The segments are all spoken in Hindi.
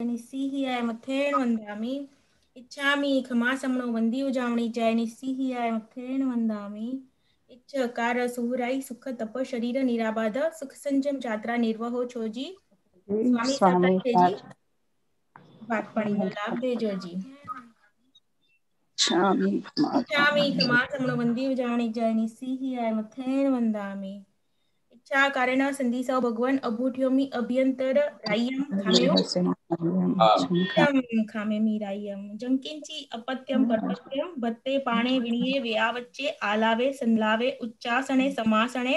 निस्सीहियाय मथेन वंदामि इच्छामि खमासमनो वंदी उजावणी जय निस्सीहियाय मथेन वंदामि इच्छ कार सुहुराई सुख तप शरीर निराबाध सुख संजम यात्रा निर्वहो छोजी स्वामी साता है जी बात पानी नो लाभ देजो जी इच्छामि खमासमनो वंदी उजावणी जय निस्सीहियाय मथेन वंदामि इच्छा कारेण संधिसौ भगवान अभूठ्योमि अभ्यंतर राय्यम खामेयो खामे मीरायम जंकिंची अपत्यम परपत्यम भत्ते पाणे विणिये व्यावच्चे आलावे संलावे उच्चासने समासने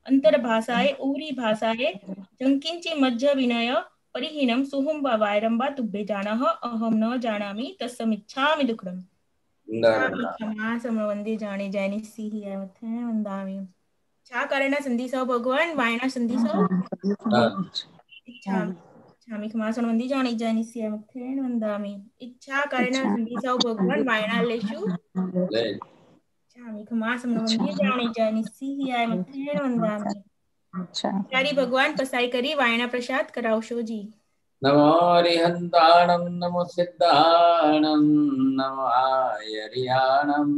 अंतर्भाषाए ऊरी भाषाए जंकिंची मध्य विनय परिहीनम सुहुम वायरंबा तुभ्ये जानः अहम न जानामि तस्समिच्छामि दुःखम समवंदे जाने जैनि सिहि मथे वंदामि छा करेण संधिसौ भगवान वायना संधिसौ इच्छा इच्छामि खमासन वंदी जाने जैनि सिहि मथे वंदामि इच्छा करेण संधिसौ भगवान वायना लेशु इच्छामि खमासन वंदी जाने जैनि सिहि मथे वंदामि प्यारी भगवान पसाई करी वायना प्रसाद करावशो जी नमो हरिहंताणं नमो सिद्धाणं नमो आयरियाणं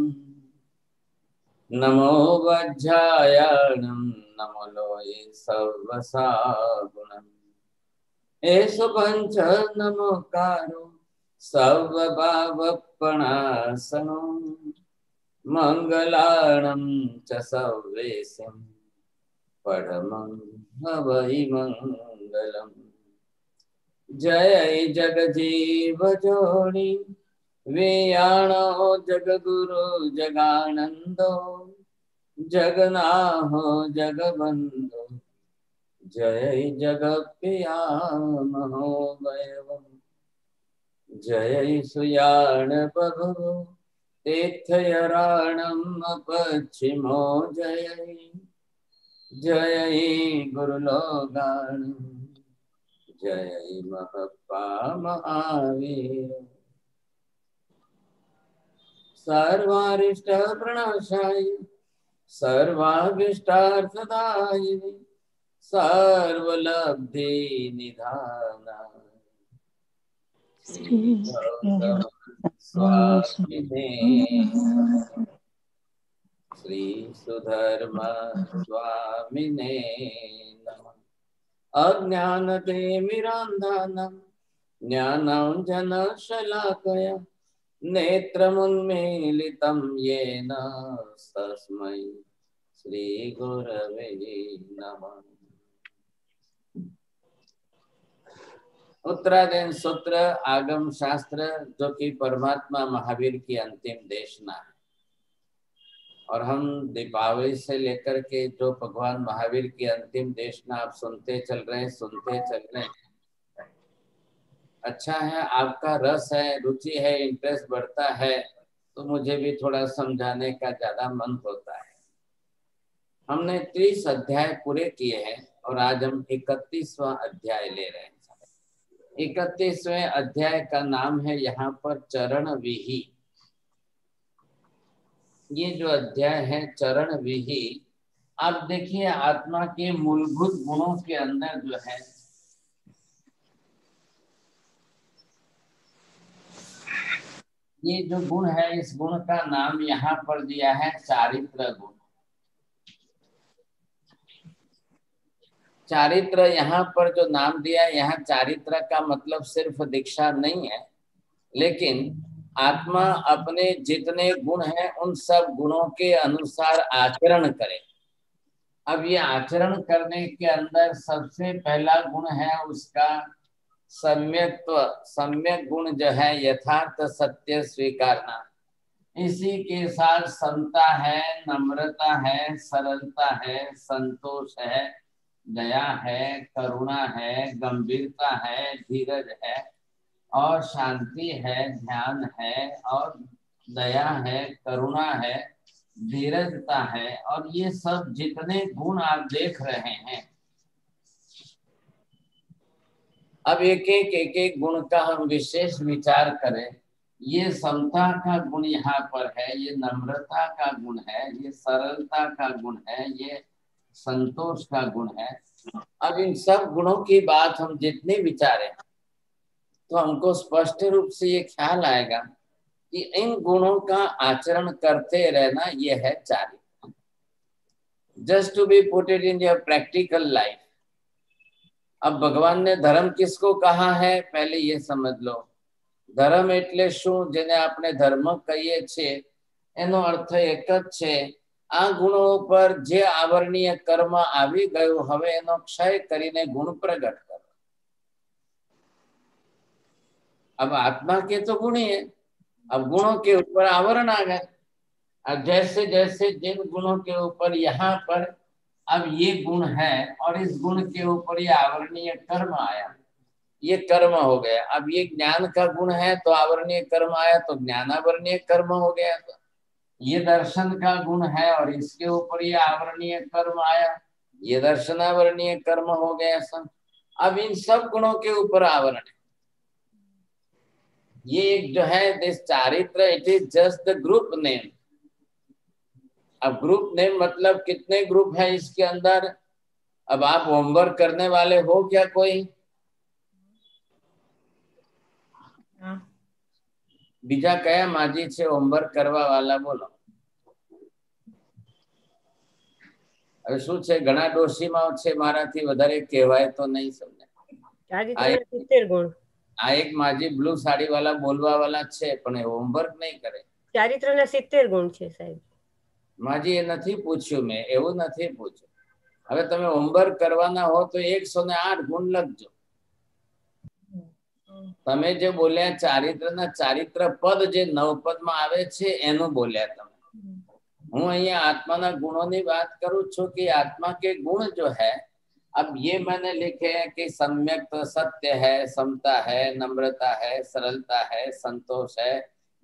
नमो वज्रायाणं नमो लोये सर्वसागुणम् एषु पञ्च नमोकारो सर्वभावपणासनो मङ्गलाणं च सर्वेशं परमं हवै मङ्गलम् जय जगजीव जोड़ी वेयाणो जगगुरु जगानंदो जगनाहो जगबंधो जय जगप्रियामहो वैभव जय सुयाण प्रभु तीर्थयराणम् अपच्छिमो जय जय गुरुलोगाणम् जय महपा महावीर सर्वारिष्ट प्रणाशाय सर्वाभिष्टार्थदायिने सर्वलब्धि निधाना श्री गौतम स्वामिने श्री सुधर्मा स्वामिने नमः अज्ञानतिमिरान्धानां ज्ञानाञ्जनशलाकया नेत्रमुन्मीलितं येन तस्मै श्रीगुरवे नमः। उत्तरायण सूत्र आगम शास्त्र जो कि परमात्मा महावीर की अंतिम देशना है और हम दीपावली से लेकर के जो भगवान महावीर की अंतिम देशना आप सुनते चल रहे हैं। अच्छा है, आपका रस है, रुचि है, इंटरेस्ट बढ़ता है तो मुझे भी थोड़ा समझाने का ज्यादा मन होता है। हमने 30 अध्याय पूरे किए हैं और आज हम 31वां अध्याय ले रहे हैं। 31वें अध्याय का नाम है यहाँ पर चरण विहि। ये जो अध्याय है चरण विहि, आप देखिए आत्मा के मूलभूत गुणों के अंदर जो है ये जो गुण है, इस गुण का नाम यहाँ पर दिया है चारित्र गुण। चारित्र यहाँ पर जो नाम दिया है, यहाँ चारित्र का मतलब सिर्फ दीक्षा नहीं है, लेकिन आत्मा अपने जितने गुण हैं उन सब गुणों के अनुसार आचरण करे। अब ये आचरण करने के अंदर सबसे पहला गुण है उसका सम्यक्त्व। सम्यक गुण जो है यथार्थ सत्य स्वीकारना। इसी के साथ समता है, नम्रता है, सरलता है, संतोष है, दया है, करुणा है, गंभीरता है, धीरज है और शांति है, ध्यान है और दया है, करुणा है, धीरजता है। और ये सब जितने गुण आप देख रहे हैं, अब एक एक गुण का हम विशेष विचार करें। ये समता का गुण यहाँ पर है, ये नम्रता का गुण है, ये सरलता का गुण है, ये संतोष का गुण है। अब इन सब गुणों की बात हम जितने विचारें तो हमको स्पष्ट रूप से ये ख्याल आएगा कि इन गुणों का आचरण करते रहना ये है चारित्र। Just to be put it in your practical life. अब भगवान ने धर्म किसको कहा है पहले ये समझ लो। धर्म એટલે શું જેને આપણે ધર્મ કહીએ છીએ એનો અર્થ એક જ છે આ ગુણો ઉપર જે આવરણીય કર્મ આવી ગયું હવે એનો ક્ષય કરીને ગુણ પ્રગટ કરો। अब आत्मा के तो गुण ही है, अब गुणों के ऊपर आवरण आ गए। अब जैसे जैसे जिन गुणों के ऊपर यहाँ पर अब ये गुण है और इस गुण के ऊपर ये आवरणीय कर्म आया, ये कर्म हो गया। अब ये ज्ञान का गुण है तो आवरणीय कर्म आया तो ज्ञानावरणीय कर्म हो गया। तो ये दर्शन का गुण है और इसके ऊपर ये आवरणीय कर्म आया, ये दर्शनावरणीय कर्म हो गया सब। अब इन सब गुणों के ऊपर आवरण है। ये एक जो है दिस चारित्र, it is just the group name. अब ग्रुप नेम मतलब कितने ग्रुप है इसके अंदर। अब आप होमवर्क करने वाले हो क्या कोई? બીજા કયા માજી છે હોમવર્ક કરવા વાળા બોલો? હવે શું છે ઘણા ડોશીમાં છે મારાથી વધારે કહેવાય તો નહીં સમજે। આ એક માજી બ્લુ સાડી વાળા બોલવા વાળા છે પણ એ હોમવર્ક નહીં કરે। ચારિત્રના 70 ગુણ છે સાહેબ। માજી એ નથી પૂછ્યું મેં, એવું નથી પૂછ્યું। હવે તમે હોમવર્ક કરવાના હો તો 108 ગુણ લખજો। તમે જે બોલ્યા ચારિત્રના ચારિત્ર પદ જે નવપદમાં આવે છે એનું બોલ્યા તમે। હું અહીંયા આત્માના ગુણોની વાત કરું છું कि आत्मा के गुण जो है, अब ये मैंने लिखे हैं कि सम्यक सत्य है, समता है, नम्रता है, सरलता है, संतोष है,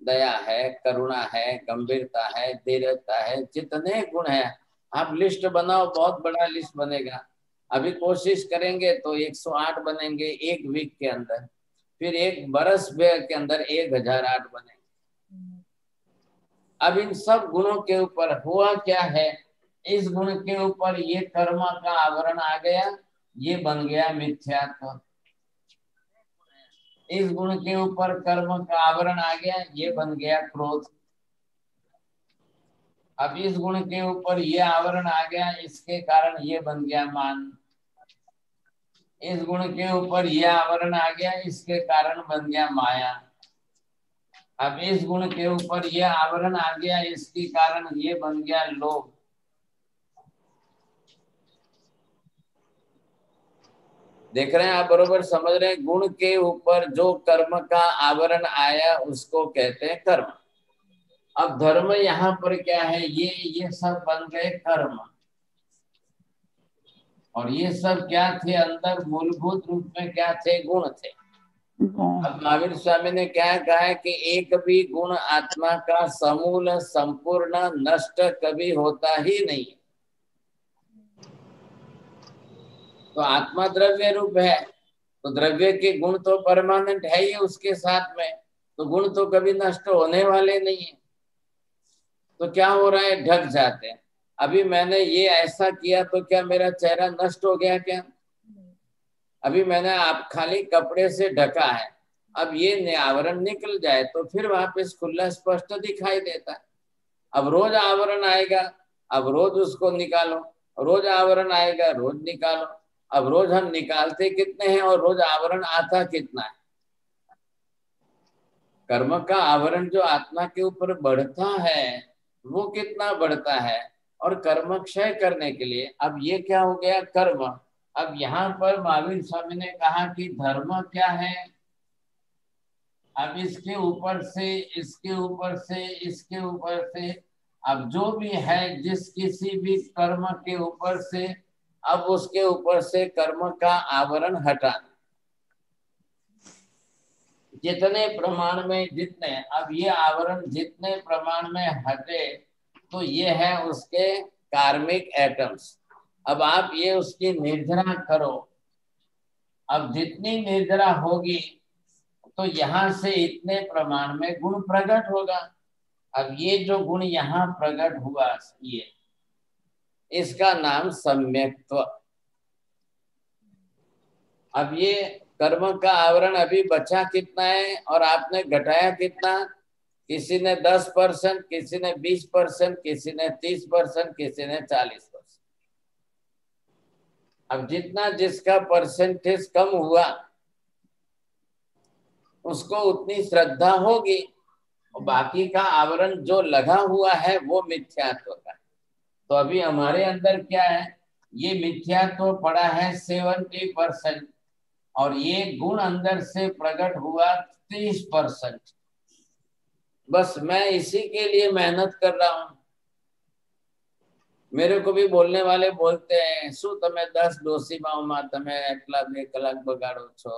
दया है, करुणा है, गंभीरता है, धीरजता है। जितने गुण है आप लिस्ट बनाओ, बहुत बड़ा लिस्ट बनेगा। अभी कोशिश करेंगे तो 108 बनेंगे एक वीक के अंदर, फिर एक बरस के अंदर 1008 बनेंगे। अब इन सब गुणों के ऊपर हुआ क्या है, इस गुण के ऊपर ये कर्म का आवरण आ गया, ये बन गया मिथ्यात्व। इस गुण के ऊपर कर्म का आवरण आ गया, ये बन गया क्रोध। अब इस गुण के ऊपर ये आवरण आ गया, इसके कारण ये बन गया मान। इस गुण के ऊपर ये आवरण आ गया, इसके कारण बन गया माया। अब इस गुण के ऊपर ये आवरण आ गया, इसके कारण ये बन गया लोभ। देख रहे हैं आप, बरोबर समझ रहे हैं। गुण के ऊपर जो कर्म का आवरण आया उसको कहते हैं कर्म। अब धर्म यहाँ पर क्या है, ये सब बन गए कर्म। और ये सब क्या थे अंदर, मूलभूत रूप में क्या थे, गुण थे। अब महावीर स्वामी ने क्या कहा है कि एक भी गुण आत्मा का समूल संपूर्ण नष्ट कभी होता ही नहीं। तो आत्मा द्रव्य रूप है, तो द्रव्य के गुण तो परमानेंट है ही उसके साथ में, तो गुण तो कभी नष्ट होने वाले नहीं है। तो क्या हो रहा है, ढक जाते हैं। अभी मैंने ये ऐसा किया तो क्या मेरा चेहरा नष्ट हो गया क्या? अभी मैंने आप खाली कपड़े से ढका है, अब ये आवरण निकल जाए तो फिर वापस खुला स्पष्ट दिखाई देता है। अब रोज आवरण आएगा, अब रोज उसको निकालो, रोज आवरण आएगा, रोज निकालो। अब रोज हम निकालते कितने हैं और रोज आवरण आता कितना है? कर्म का आवरण जो आत्मा के ऊपर बढ़ता है वो कितना बढ़ता है, और कर्म क्षय करने के लिए अब ये क्या हो गया, कर्म। अब यहाँ पर महावीर स्वामी ने कहा कि धर्म क्या है, अब इसके ऊपर से, इसके ऊपर से, इसके ऊपर से, अब जो भी है जिस किसी भी कर्म के ऊपर से, अब उसके ऊपर से कर्म का आवरण हटाना। जितने प्रमाण में जितने, अब ये आवरण जितने प्रमाण में हटे तो ये है उसके कार्मिक एटम्स। अब आप ये उसकी निर्जरा करो, अब जितनी निर्जरा होगी तो यहाँ से इतने प्रमाण में गुण प्रकट होगा। अब ये जो गुण यहाँ प्रकट हुआ, ये इसका नाम सम्यक्त्व। अब ये कर्म का आवरण अभी बचा कितना है और आपने घटाया कितना? किसी ने 10%, किसी ने 20%, किसी ने 30%, किसी ने 40%। अब जितना जिसका परसेंटेज कम हुआ उसको उतनी श्रद्धा होगी, और बाकी का आवरण जो लगा हुआ है वो मिथ्यात्व का। तो अभी हमारे अंदर क्या है? ये मिथ्यात्व पड़ा है 70%, और ये गुण अंदर से प्रकट हुआ 30%। बस मैं इसी के लिए मेहनत कर रहा हूं। मेरे को भी बोलने वाले बोलते हैं, शू તમે 10 ડોસીમાઓમાં તમે એટલા 2 કલાક બગાડો છો,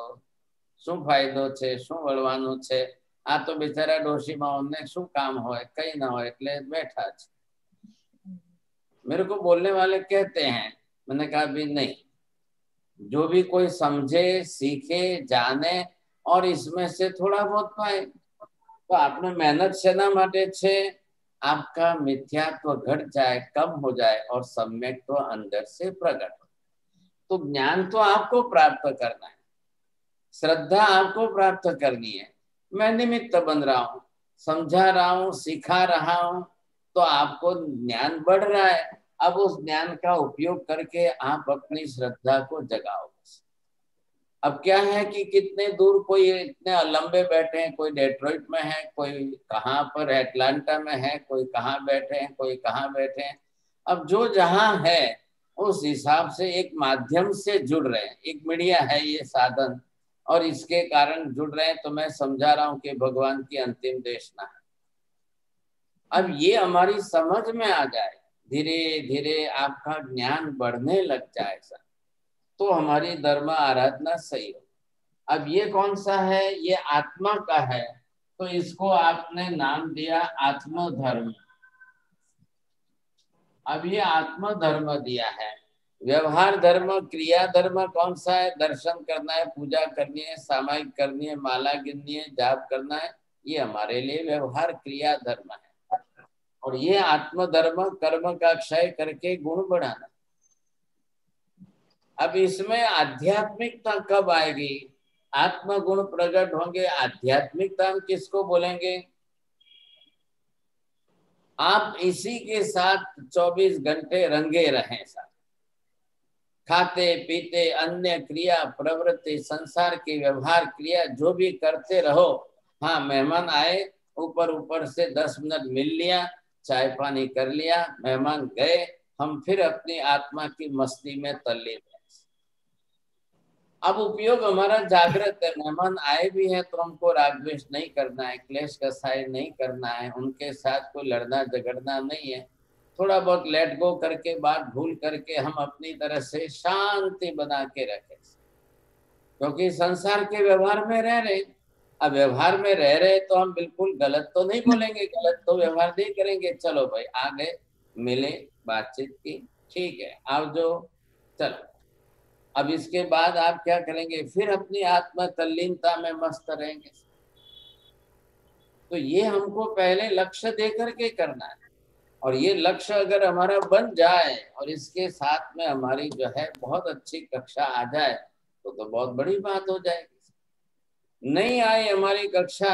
શું ફાયદો છે, શું વળવાનું છે? આ તો બિચારા ડોસીમાઓને શું કામ હોય, કઈ ના હોય એટલે बैठा છે। मेरे को बोलने वाले कहते हैं। मैंने कहा भी नहीं, जो भी कोई समझे, सीखे, जाने और इसमें से थोड़ा बहुत पाए। तो आपने मेहनत सेना माटे छे? आपका मिथ्यात्व घट जाए, कम हो जाए और सम्यक तो अंदर से प्रकट हो। तो ज्ञान तो आपको प्राप्त करना है, श्रद्धा आपको प्राप्त करनी है। मैं निमित्त बन रहा हूँ, समझा रहा हूँ, सिखा रहा हूँ, तो आपको ज्ञान बढ़ रहा है। अब उस ज्ञान का उपयोग करके आप अपनी श्रद्धा को जगाओ। अब क्या है कि कितने दूर कोई इतने लंबे बैठे हैं, कोई डेट्रॉइट में है, कोई कहाँ पर एटलांटा में है, कोई कहाँ बैठे हैं, कोई कहाँ बैठे हैं। अब जो जहाँ है उस हिसाब से एक माध्यम से जुड़ रहे हैं, एक मीडिया है ये साधन, और इसके कारण जुड़ रहे हैं। तो मैं समझा रहा हूँ कि भगवान की अंतिम देशना है। अब ये हमारी समझ में आ जाए, धीरे धीरे आपका ज्ञान बढ़ने लग जाए, तो हमारी धर्म आराधना सही हो। अब ये कौन सा है? ये आत्मा का है, तो इसको आपने नाम दिया आत्मधर्म। अब ये आत्मधर्म दिया है। व्यवहार धर्म, क्रिया धर्म कौन सा है? दर्शन करना है, पूजा करनी है, सामायिक करनी है, माला गिननी है, जाप करना है, ये हमारे लिए व्यवहार क्रिया धर्म है। और ये आत्मधर्म कर्म का क्षय करके गुण बढ़ाना। अब इसमें आध्यात्मिकता कब आएगी? आत्मगुण प्रकट होंगे। आध्यात्मिकता हम किसको बोलेंगे? आप इसी के साथ 24 घंटे रंगे रहें, साथ खाते पीते, अन्य क्रिया प्रवृत्ति, संसार की व्यवहार क्रिया जो भी करते रहो। हाँ, मेहमान आए, ऊपर ऊपर से 10 मिनट मिल लिया, चाय पानी कर लिया, मेहमान गए, हम फिर अपनी आत्मा की मस्ती में तल्लीन। अब उपयोग हमारा जागृत है। मेहमान आए भी हैं तो हमको राग द्वेष नहीं करना है, क्लेश कसाई नहीं करना है, उनके साथ कोई लड़ना झगड़ना नहीं है। थोड़ा बहुत लेट गो करके, बात भूल करके हम अपनी तरह से शांति बना के रखें, क्योंकि संसार के व्यवहार में रह रहे। अब व्यवहार में रह रहे तो हम बिल्कुल गलत तो नहीं बोलेंगे, गलत तो व्यवहार नहीं करेंगे। चलो भाई, आ गए, मिले, बातचीत की, ठीक है, आओ जो, चलो। अब इसके बाद आप क्या करेंगे? फिर अपनी आत्मा तल्लीनता में मस्त रहेंगे। तो ये हमको पहले लक्ष्य दे करके करना है, और ये लक्ष्य अगर हमारा बन जाए और इसके साथ में हमारी जो है बहुत अच्छी कक्षा आ जाए तो बहुत बड़ी बात हो जाएगी। नहीं आए हमारी कक्षा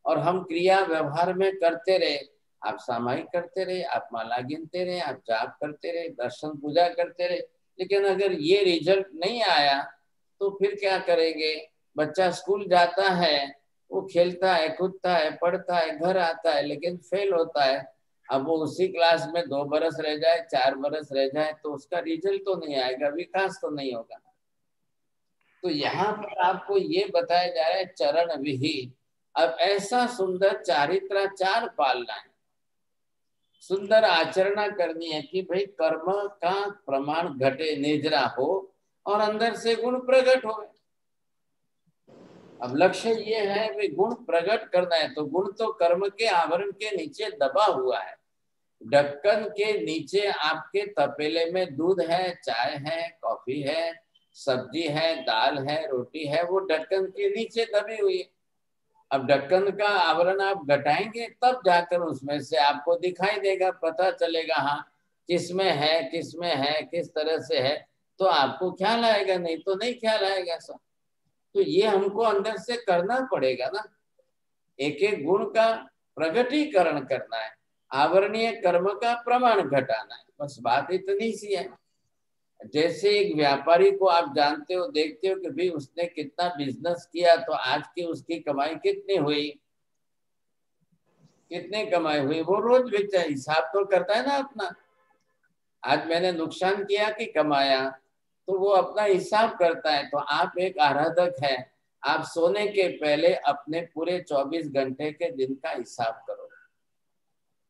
और हम क्रिया व्यवहार में करते रहे, आप सामायिक करते रहे, आप माला गिनते रहे, आप जाप करते रहे, दर्शन पूजा करते रहे, लेकिन अगर ये रिजल्ट नहीं आया तो फिर क्या करेंगे? बच्चा स्कूल जाता है, वो खेलता है, कूदता है, पढ़ता है, घर आता है, लेकिन फेल होता है। अब वो उसी क्लास में 2 बरस रह जाए, 4 बरस रह जाए तो उसका रिजल्ट तो नहीं आएगा, विकास तो नहीं होगा। तो यहाँ पर आपको ये बताया जा रहा है चरण विहित। अब ऐसा सुंदर चारित्राचार पालना है, सुंदर आचरणा करनी है कि भाई कर्म का प्रमाण घटे, निजरा हो और अंदर से गुण प्रकट हो। अब लक्ष्य ये है कि गुण प्रकट करना है, तो गुण तो कर्म के आवरण के नीचे दबा हुआ है। ढक्कन के नीचे आपके तपेले में दूध है, चाय है, कॉफी है, सब्जी है, दाल है, रोटी है, वो ढक्कन के नीचे दबी हुई है। अब ढक्कन का आवरण आप घटाएंगे तब जाकर उसमें से आपको दिखाई देगा, पता चलेगा हाँ किसमें है, किसमें है, किस तरह से है, तो आपको ख्याल आएगा, नहीं तो नहीं ख्याल आएगा सब। तो ये हमको अंदर से करना पड़ेगा ना, एक एक गुण का प्रगटीकरण करना है, आवरणीय कर्म का प्रमाण घटाना है, बस बात इतनी सी है। जैसे एक व्यापारी को आप जानते हो, देखते हो कि भाई उसने कितना बिजनेस किया, तो आज की उसकी कमाई कितनी हुई, कितनी कमाई हुई, वो रोज हिसाब तो करता है ना अपना। आज मैंने नुकसान किया कि कमाया, तो वो अपना हिसाब करता है। तो आप एक आराधक हैं, आप सोने के पहले अपने पूरे 24 घंटे के दिन का हिसाब करो,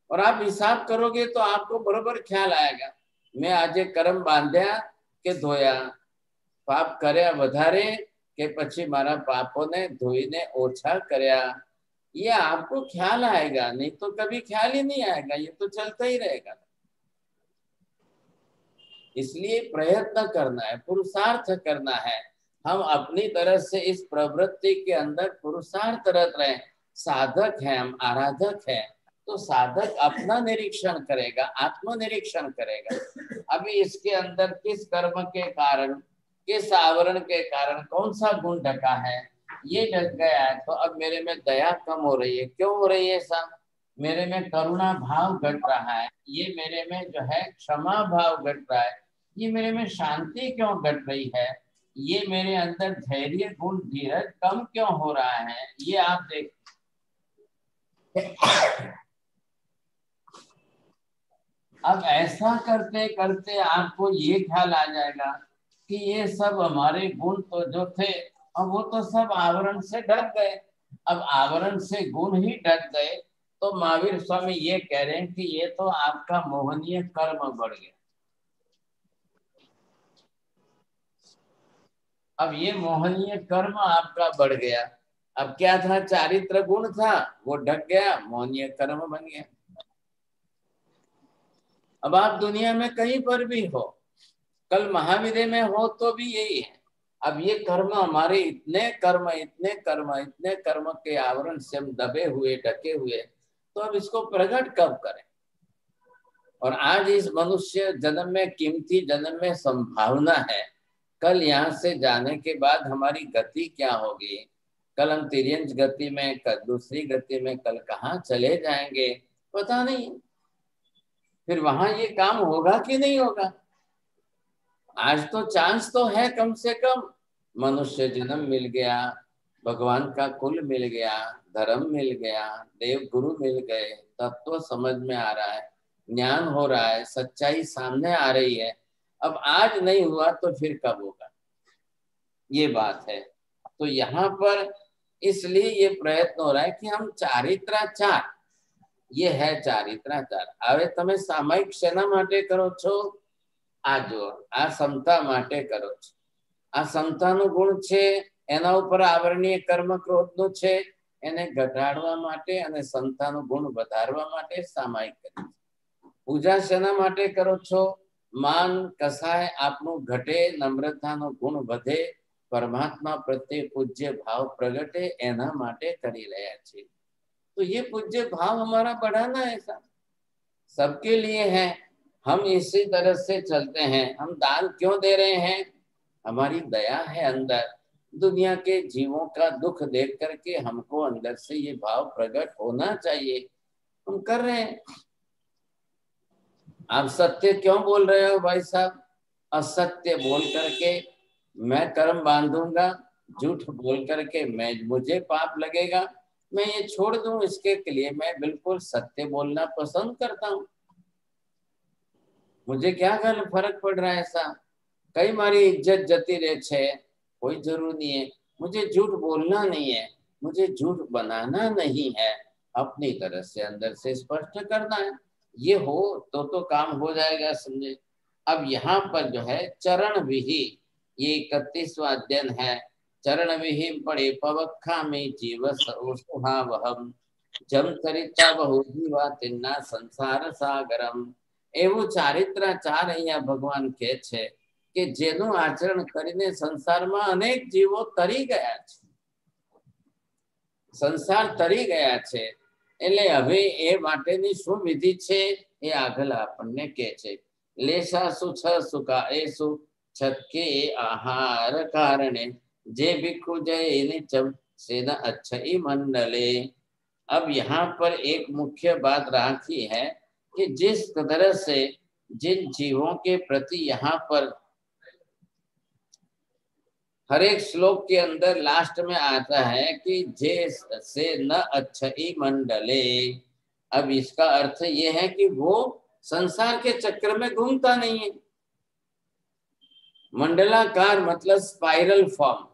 और आप हिसाब करोगे तो आपको बरोबर ख्याल आएगा, मैं आज कर्म बांध्या के धोया, पाप કર્યા વધારે કે પછી મારા પાપોને ધોઈને ઓછા કર્યા, ये आपको ख्याल आएगा, नहीं तो कभी ख्याल ही नहीं आएगा, ये तो चलता ही रहेगा। इसलिए प्रयत्न करना है, पुरुषार्थ करना है, हम अपनी तरह से इस प्रवृत्ति के अंदर पुरुषार्थरत रहे। साधक है हम, आराधक है, तो साधक अपना निरीक्षण करेगा, आत्मनिरीक्षण करेगा। अभी इसके अंदर किस कर्म के कारण, किस आवरण के कारण कौन सा गुण ढका है, ये ढक गया है, तो अब मेरे में दया कम हो रही है। क्यों हो रही है ऐसा? मेरे में करुणा भाव घट रहा है, ये मेरे में जो है क्षमा भाव घट रहा है, ये मेरे में शांति क्यों घट रही है, ये मेरे अंदर धैर्य गुण धीरज कम क्यों हो रहा है, ये आप देख। अब ऐसा करते करते आपको ये ख्याल आ जाएगा कि ये सब हमारे गुण तो जो थे, अब वो तो सब आवरण से ढक गए। अब आवरण से गुण ही ढक गए, तो महावीर स्वामी ये कह रहे हैं कि ये तो आपका मोहनीय कर्म बढ़ गया। अब ये मोहनीय कर्म आपका बढ़ गया। अब क्या था? चारित्र गुण था, वो ढक गया, मोहनीय कर्म बन गया। अब आप दुनिया में कहीं पर भी हो, कल महाविद्य में हो तो भी यही है। अब ये कर्म हमारे इतने कर्म इतने कर्म इतने कर्म के आवरण से हम दबे हुए ढके हुए, तो अब इसको प्रकट कब करें? और आज इस मनुष्य जन्म में, कीमती जन्म में संभावना है, कल यहाँ से जाने के बाद हमारी गति क्या होगी, कल हम तिर्यंच गति में, कल दूसरी गति में, कल कहाँ चले जाएंगे पता नहीं। फिर वहां ये काम होगा कि नहीं होगा? आज तो चांस तो है, कम से कम मनुष्य जन्म मिल गया, भगवान का कुल मिल गया, धर्म मिल गया, देव गुरु मिल गए, तत्व समझ में आ रहा है, ज्ञान हो रहा है, सच्चाई सामने आ रही है। अब आज नहीं हुआ तो फिर कब होगा, ये बात है। तो यहाँ पर इसलिए ये प्रयत्न हो रहा है कि हम चारित्राचार, ये है चारित्राचार। હવે તમે સામાયિક શેના માટે કરો છો? આ જો આ સમતા માટે કરો છો। આ સમતાનું ગુણ છે, એના ઉપર આવરણીય કર્મ ક્રોધનું છે, એને ઘટાડવા માટે અને સમતાનું ગુણ વધારવા માટે સામાયિક કરી। પૂજા શેના માટે કરો છો? માન કસાય આપનું ઘટે, નમ્રતાનો ગુણ વધે, પરમાત્મા પ્રત્યે પૂજ્ય ભાવ પ્રગટે, એના માટે કરી રહ્યા છીએ। तो ये पूज्य भाव हमारा बढ़ाना है, सबके लिए है। हम इसी तरह से चलते हैं। हम दान क्यों दे रहे हैं? हमारी दया है अंदर, दुनिया के जीवों का दुख देख करके हमको अंदर से ये भाव प्रकट होना चाहिए, हम कर रहे हैं। आप सत्य क्यों बोल रहे हो भाई साहब? असत्य बोल करके मैं कर्म बांधूंगा, झूठ बोल करके मुझे पाप लगेगा, मैं ये छोड़ दूं, इसके लिए मैं बिल्कुल सत्य बोलना पसंद करता हूं। मुझे क्या फर्क पड़ रहा है ऐसा? कई मारी इज्जत जती रहे छे, कोई जरूर नहीं है। मुझे झूठ बोलना नहीं है, मुझे झूठ बनाना नहीं है, अपनी तरह से अंदर से स्पष्ट करना है। ये हो तो काम हो जाएगा, समझे। अब यहाँ पर जो है चरण विहि, ये 31वां अध्ययन है। चरण विहि पड़े पवखा में जीव सुहावहम, जम चरिता बहु जीवा तिन्ना संसार सागरम। એવું ચારિત્રાચાર અહીંયા ભગવાન કહે છે કે જેનું આચરણ કરીને સંસારમાં અનેક જીવો તરી ગયા છે, સંસાર તરી ગયા છે। એટલે હવે એ માટેની શું વિધિ છે એ આગળ આપણને કહે છે। લેશા સુછ સુકા એસુ છતકે આહાર કારણે जे भिक्षु जय निचम सेन अच्छई मंडले। अब यहाँ पर एक मुख्य बात राखी है कि जिस तरह से जिन जीवों के प्रति यहाँ पर हर एक श्लोक के अंदर लास्ट में आता है कि जे से न अच्छई मंडले। अब इसका अर्थ ये है कि वो संसार के चक्र में घूमता नहीं है। मंडलाकार मतलब स्पाइरल फॉर्म।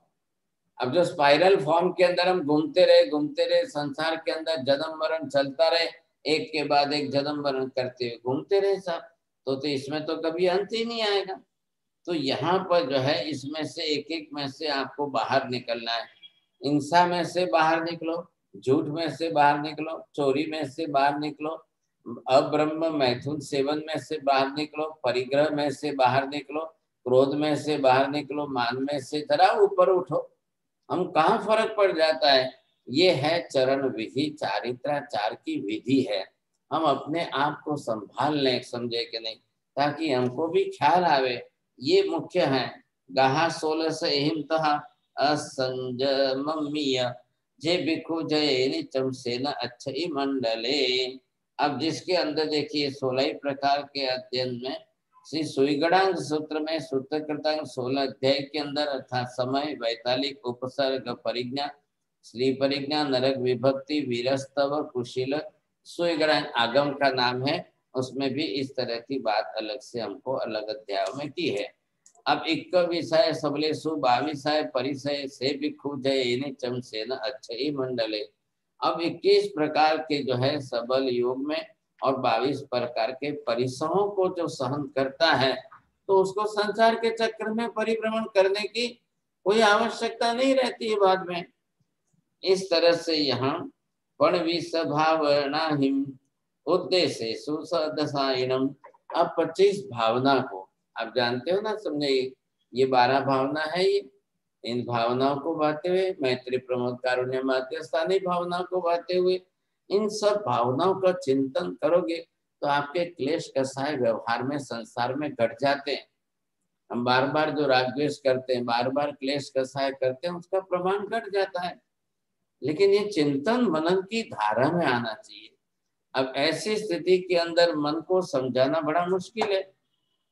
अब जो स्पाइरल फॉर्म के अंदर हम घूमते रहे संसार के अंदर जन्म मरण चलता रहे, एक के बाद एक जन्म मरण करते हुए घूमते रहे साहब, तो इसमें तो कभी अंत ही नहीं आएगा। तो यहाँ पर जो है इसमें से एक एक में से आपको बाहर निकलना है। हिंसा में से बाहर निकलो, झूठ में से बाहर निकलो, चोरी में से बाहर निकलो, अब्रह्म मैथुन सेवन में से बाहर निकलो, परिग्रह में से बाहर निकलो, क्रोध में से बाहर निकलो, मान में से जरा ऊपर उठो। हम कहाँ फर्क पड़ जाता है? ये है चरण विधि, चारित्राचार की विधि है। हम अपने आप को संभाल लें, समझे कि नहीं, ताकि हमको भी ख्याल आवे। ये मुख्य है। गाहा 16 हिमतः असंजमीय जे भिक्षु जय निचम सेन अच्छई मंडले। अब जिसके अंदर देखिए 16 प्रकार के अध्ययन में श्री सुईगणांग सूत्र में सूत्र कृतांग 16 अध्याय के अंदर अर्थात समय, वैतालिक, उपसर्ग, परिज्ञा, श्री परिज्ञा, नरक विभक्ति, वीरस्तव, कुशील, सुईगणांग आगम का नाम है, उसमें भी इस तरह की बात अलग से हमको अलग अध्यायों में की है। अब 21 विषय सबलेसु 22 परिसय से भिक्षु जय चम सेन अच्छई मंडले। अब 21 प्रकार के जो है सबल योग में और 22 प्रकार के परिसरों को जो सहन करता है, तो उसको संसार के चक्र में परिभ्रमण करने की कोई आवश्यकता नहीं रहती है बाद में। इस तरह से यहाँ पण विसभावना हिम उद्देश्य सुसदसायनम। अब 25 भावना को आप जानते हो ना, समझे, ये 12 भावना है। ये इन भावनाओं को बांटते हुए मैत्री, प्रमोद, कारुण्य, माध्य, स्थानीय भावनाओं को बांटते हुए इन सब भावनाओं का चिंतन करोगे तो आपके क्लेश कसाय व्यवहार में संसार में घट जाते हैं। हम बार बार जो राग द्वेष करते हैं, बार बार क्लेश कसाय करते हैं, उसका प्रमाण घट जाता है। लेकिन ये चिंतन मनन की धारा में आना चाहिए। अब ऐसी स्थिति के अंदर मन को समझाना बड़ा मुश्किल है।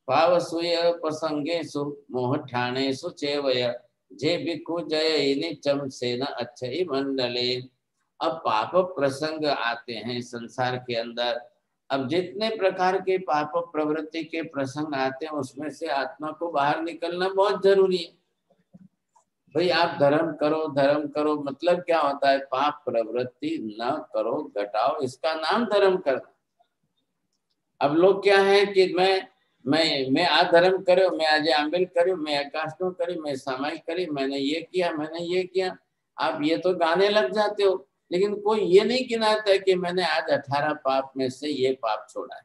पावसूय प्रसंगेषु मोह ठाणेषु चेवय जे भिक्षु जय निचम सेन अच्छई मंडले। अब पाप प्रसंग आते हैं संसार के अंदर। अब जितने प्रकार के पाप प्रवृत्ति के प्रसंग आते हैं, उसमें से आत्मा को बाहर निकलना बहुत जरूरी है। भाई आप धर्म करो, मतलब क्या होता है? पाप प्रवृत्ति न करो, घटाओ, इसका नाम धर्म करना। अब लोग क्या है कि मैं आ धर्म करो, मैं आज आमिल करूँ, मैं आकाशनो करी, मैं सामायिक करी, मैंने ये किया, मैंने ये किया। आप ये तो गाने लग जाते हो, लेकिन कोई ये नहीं गिनाता है कि मैंने आज 18 पाप में से ये पाप छोड़ा है,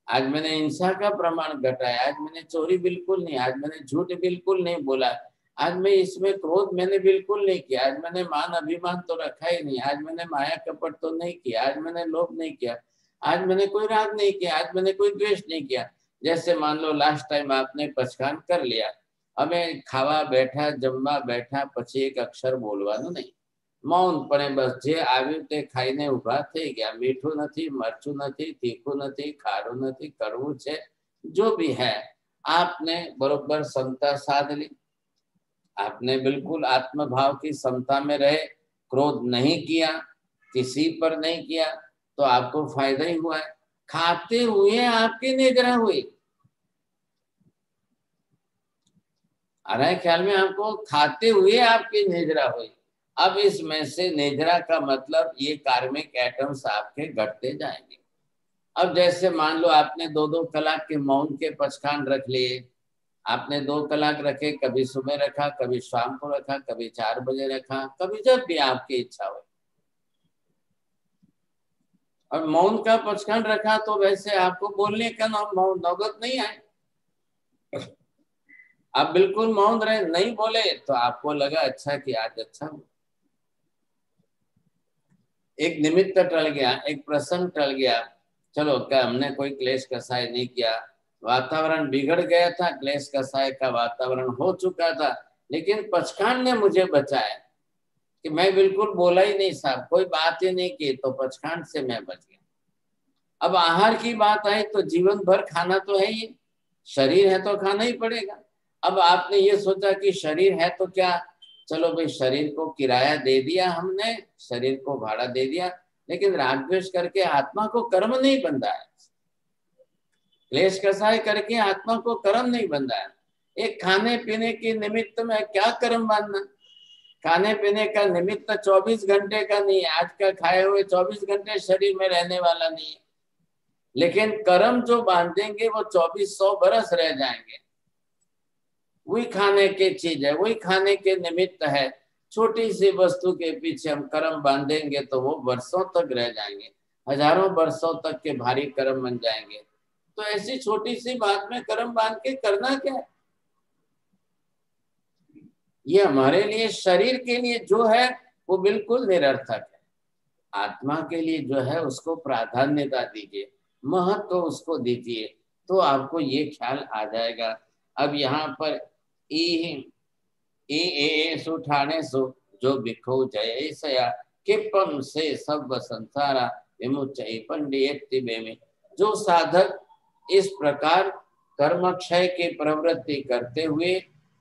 आज मैंने हिंसा का प्रमाण घटाया, आज मैंने चोरी बिल्कुल नहीं, आज मैंने झूठ बिल्कुल नहीं बोला, आज मैं इसमें क्रोध मैंने बिल्कुल नहीं किया, आज मैंने मान अभिमान तो रखा ही नहीं, आज मैंने माया कपट तो नहीं किया, आज मैंने लोभ नहीं किया, आज मैंने कोई राग नहीं किया, आज मैंने कोई द्वेष नहीं किया। जैसे मान लो लास्ट टाइम आपने पचखान कर लिया, हमें खावा बैठा, जमवा बैठा, પછી एक अक्षर बोलવાનું नहीं, મૌન પણે બસ જે આવ્યું તે ખાઈને ઊભા થઈ ગયા। મીઠું નથી, મરચું નથી, तीखું નથી, ખારું નથી, કડવું છે, जो भी है आपने बरोबर समता साध ली। आपने बिल्कुल आत्मभाव की समता में रहे, क्रोध नहीं किया, किसी पर नहीं किया, तो आपको फायदा ही हुआ है। खाते हुए आपकी निद्रा हुई, आ रहा है ख्याल में आपको? खाते हुए आपकी निद्रा हुई। अब इसमें से निद्रा का मतलब ये कार्मिक एटम्स आपके घटते जाएंगे। अब जैसे मान लो आपने 2-2 कलाक के मौन के पचखान रख लिए, आपने 2 कलाक रखे, कभी सुबह रखा, कभी शाम को रखा, कभी 4 बजे रखा, कभी जब भी आपकी इच्छा हो। और मौन का पचखान रखा तो वैसे आपको बोलने का मौन नौबत नहीं आए, आप बिल्कुल मौन रहे, नहीं बोले, तो आपको लगा अच्छा कि आज अच्छा हो, एक निमित्त टल गया, एक प्रसंग टल गया, चलो क्या हमने कोई क्लेश कसाय नहीं किया, वातावरण बिगड़ गया था, क्लेश कसाय का वातावरण हो चुका था, लेकिन पचखांड ने मुझे बचाया कि मैं बिल्कुल बोला ही नहीं साहब, कोई बात ही नहीं की, तो पचखांड से मैं बच गया। अब आहार की बात आई तो जीवन भर खाना तो है ही, शरीर है तो खाना ही पड़ेगा। अब आपने ये सोचा कि शरीर है तो क्या, चलो भाई शरीर को किराया दे दिया हमने, शरीर को भाड़ा दे दिया, लेकिन राग द्वेष करके आत्मा को कर्म नहीं बंधा है, क्लेश कसाय करके आत्मा को कर्म नहीं बंधा है। एक खाने पीने के निमित्त में क्या कर्म बांधना, खाने पीने का निमित्त 24 घंटे का नहीं है, आज का खाए हुए 24 घंटे शरीर में रहने वाला नहीं है, लेकिन कर्म जो बांधेंगे वो 2400 बरस रह जाएंगे। वही खाने की चीज है, वही खाने के निमित्त है, छोटी सी वस्तु के पीछे हम कर्म बांधेंगे तो वो वर्षों तक रह जाएंगे, हजारों वर्षों तक के भारी कर्म बन जाएंगे। तो ऐसी छोटी सी बात में कर्म बांध के करना क्या है? ये हमारे लिए, शरीर के लिए जो है वो बिल्कुल निरर्थक है। आत्मा के लिए जो है उसको प्राधान्यता दीजिए, महत्व उसको दीजिए, तो आपको ये ख्याल आ जाएगा। अब यहाँ पर ठाणे सो जो बिखो जय सया किपम से सब संसारा विमुचय पंडित में, जो साधक इस प्रकार कर्म क्षय की प्रवृत्ति करते हुए,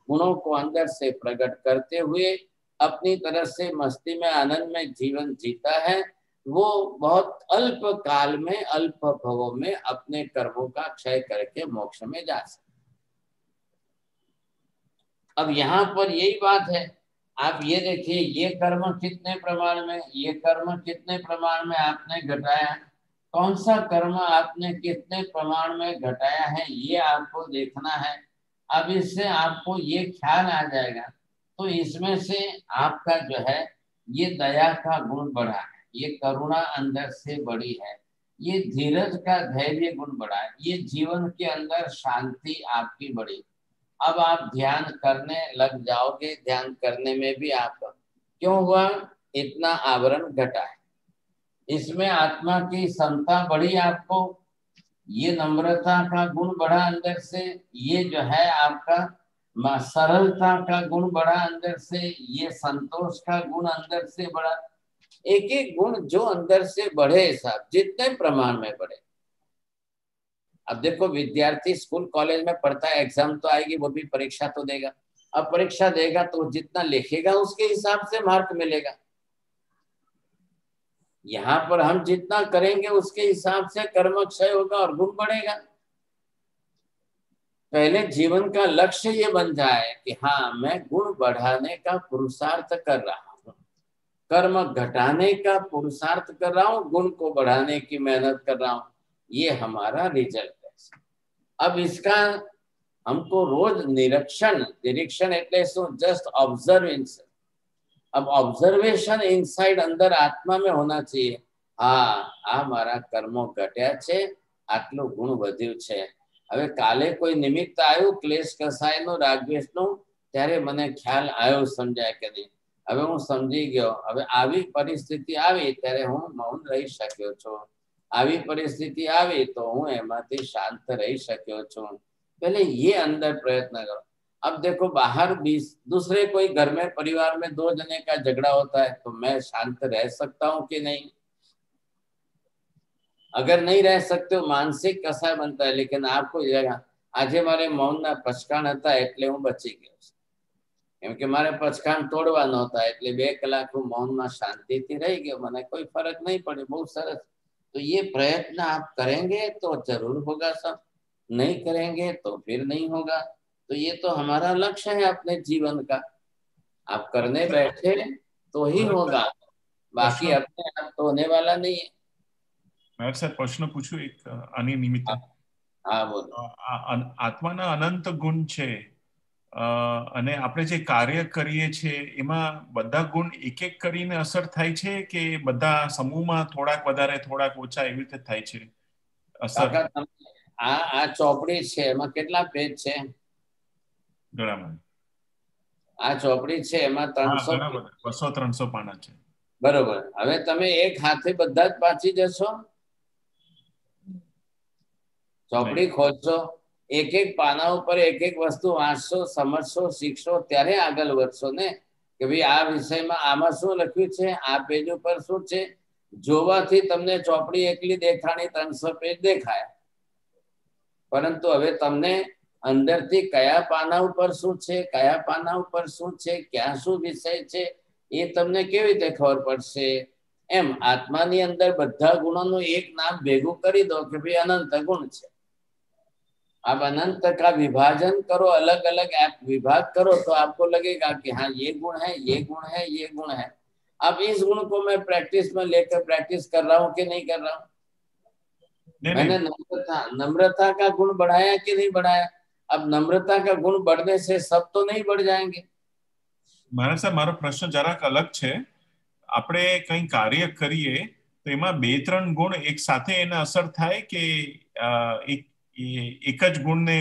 गुणों को अंदर से प्रकट करते हुए अपनी तरह से मस्ती में आनंद में जीवन जीता है, वो बहुत अल्प काल में, अल्प भवों में अपने कर्मों का क्षय करके मोक्ष में जा सकते। अब यहाँ पर यही बात है, आप ये देखिए, ये कर्म कितने प्रमाण में, ये कर्म कितने प्रमाण में आपने घटाया, कौन सा कर्म आपने कितने प्रमाण में घटाया है, ये आपको देखना है। अब इससे आपको ये ख्याल आ जाएगा, तो इसमें से आपका जो है ये दया का गुण बढ़ा है, ये करुणा अंदर से बढ़ी है, ये धीरज का धैर्य गुण बढ़ा है, ये जीवन के अंदर शांति आपकी बढ़ी। अब आप ध्यान करने लग जाओगे, ध्यान करने में भी आप क्यों हुआ, इतना आवरण घटा है, इसमें आत्मा की समता बढ़ी आपको, ये नम्रता का गुण बढ़ा अंदर से, ये जो है आपका सरलता का गुण बढ़ा अंदर से, ये संतोष का गुण अंदर से बढ़ा। एक एक गुण जो अंदर से बढ़े साहब, जितने प्रमाण में बढ़े। अब देखो विद्यार्थी स्कूल कॉलेज में पढ़ता है, एग्जाम तो आएगी, वो भी परीक्षा तो देगा। अब परीक्षा देगा तो जितना लिखेगा उसके हिसाब से मार्क मिलेगा। यहाँ पर हम जितना करेंगे उसके हिसाब से कर्म क्षय होगा और गुण बढ़ेगा। पहले जीवन का लक्ष्य ये बन जाए कि हाँ मैं गुण बढ़ाने का पुरुषार्थ कर रहा हूँ, कर्म घटाने का पुरुषार्थ कर रहा हूँ, गुण को बढ़ाने की मेहनत कर रहा हूँ, ये हमारा रिजल्ट है। अब इसका हमको रोज निरीक्षण એટલે શું, जस्ट ऑब्जर्वेशन। अब ऑब्जर्वेशन इनसाइड अंदर आत्मा में होना चाहिए। हाँ आ मारा कर्मो घट्या छे, आटલું ગુણ વધ્યું છે। હવે કાલે કોઈ નિમિત્ત આવ્યું ક્લેશ કસાયનો રાગદ્વેષનો, ત્યારે મને ખ્યાલ આવ્યો, સમજાય કે નહીં, હવે હું સમજી ગયો। હવે આવી પરિસ્થિતિ આવી ત્યારે હું મૌન રહી શક્યો છું, આવી પરિસ્થિતિ આવી तो હું એમાંથી શાંત રહી શક્યો છું। पहले ये अंदर प्रयत्न करो। अब देखो बाहर 20 दूसरे कोई घर में परिवार में 2 जने का झगड़ा होता है तो मैं शांत रह सकता हूँ कि नहीं? अगर नहीं रह सकते हो मानसिक कसाय बनता है। लेकिन आपको जगह આજે મારે મૌનના પચકાણ હતા એટલે હું બચી ગયો છું, કેમ કે મારે પચકાણ તોડવાનો હતા એટલે 2 કલાક હું મૌનમાં શાંતિથી રહી ગયો, મને કોઈ ફરક નહીં પડે। બહુ સરસ। तो ये प्रयत्न आप करेंगे तो जरूर होगा सब, नहीं करेंगे तो फिर नहीं होगा। तो ये तो हमारा लक्ष्य है अपने जीवन का, आप करने बैठे तो ही होगा, बाकी अपने आप तो होने वाला नहीं है। मैं सर प्रश्न पूछूं एक आनी निमित्ते? हाँ बोलो। आत्माना अनंत गुण छे અને આપણે જે કાર્ય કરીએ છીએ એમાં બધા ગુણ એક એક કરીને અસર થાય છે કે બધા સમૂહમાં થોડાક વધારે થોડાક ઓછા એવી રીતે થાય છે અસર? આ ચોપડી છે એમાં કેટલા પેજ છે? ઘણા। આ ચોપડી છે એમાં 200-300 પાના છે। બરોબર। હવે તમે એક હાથે બધા જ વાંચી જશો? ચોપડી ખોલશો, એક એક પાના ઉપર એક એક વસ્તુ વાંચશો, સમજશો, શીખશો, ત્યારે આગળ વધશો ને કે ભાઈ આ વિષયમાં આમાં શું લખ્યું છે, આ પેજ ઉપર શું છે. જોવાથી તમને ચોપડી એકલી દેખાણી 300 પેજ દેખાય, પરંતુ હવે તમને અંદરથી કયા પાના ઉપર શું છે, કયા પાના ઉપર શું છે, ક્યાં શું વિષય છે, એ તમને કેવી રીતે ખબર પડશે. એમ આત્માની અંદર બધા ગુણોનું એક નામ ભેગું કરી દો કે ભાઈ અનંત ગુણ છે. आप अनंत का विभाजन करो, अलग अलग आप विभाग करो तो आपको लगेगा कि हाँ ये गुण है, ये गुण है, ये गुण है. अब इस गुण को मैं प्रैक्टिस में लेकर प्रैक्टिस कर रहा हूँ कि नहीं कर रहा हूँ. मैंने नम्रता का गुण बढ़ाया कि नहीं बढ़ाया. अब नम्रता का गुण बढ़ने से सब तो नहीं बढ़ जाएंगे. महाराज साहब, मारो प्रश्न જરાક અલગ છે. આપણે કંઈ કાર્ય કરીએ તો એમાં 2-3 ગુણ એક સાથે એને અસર થાય કે એક જ ગુણને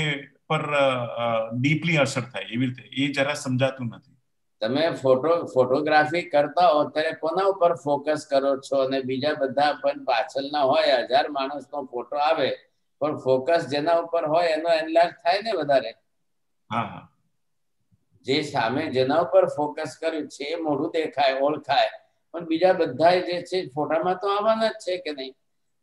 પર ડીપલી અસર થાય, એવી રીતે એ જરા સમજાતું નથી. તમે ફોટોગ્રાફી કરતા હો ત્યારે કોના ઉપર ફોકસ કરો છો અને બીજા બધા પણ પાછળના હોય 1000 માણસનો ફોટો આવે પણ ફોકસ જેના ઉપર હોય એનો એનલાર્જ થાય ને વધારે. હા હા, જે સામે જેના ઉપર ફોકસ કર્યું છે એ મોઢું દેખાય, ઓળખાય, પણ બીજા બધા જે છે ફોટામાં તો આવવાના જ છે કે નહીં.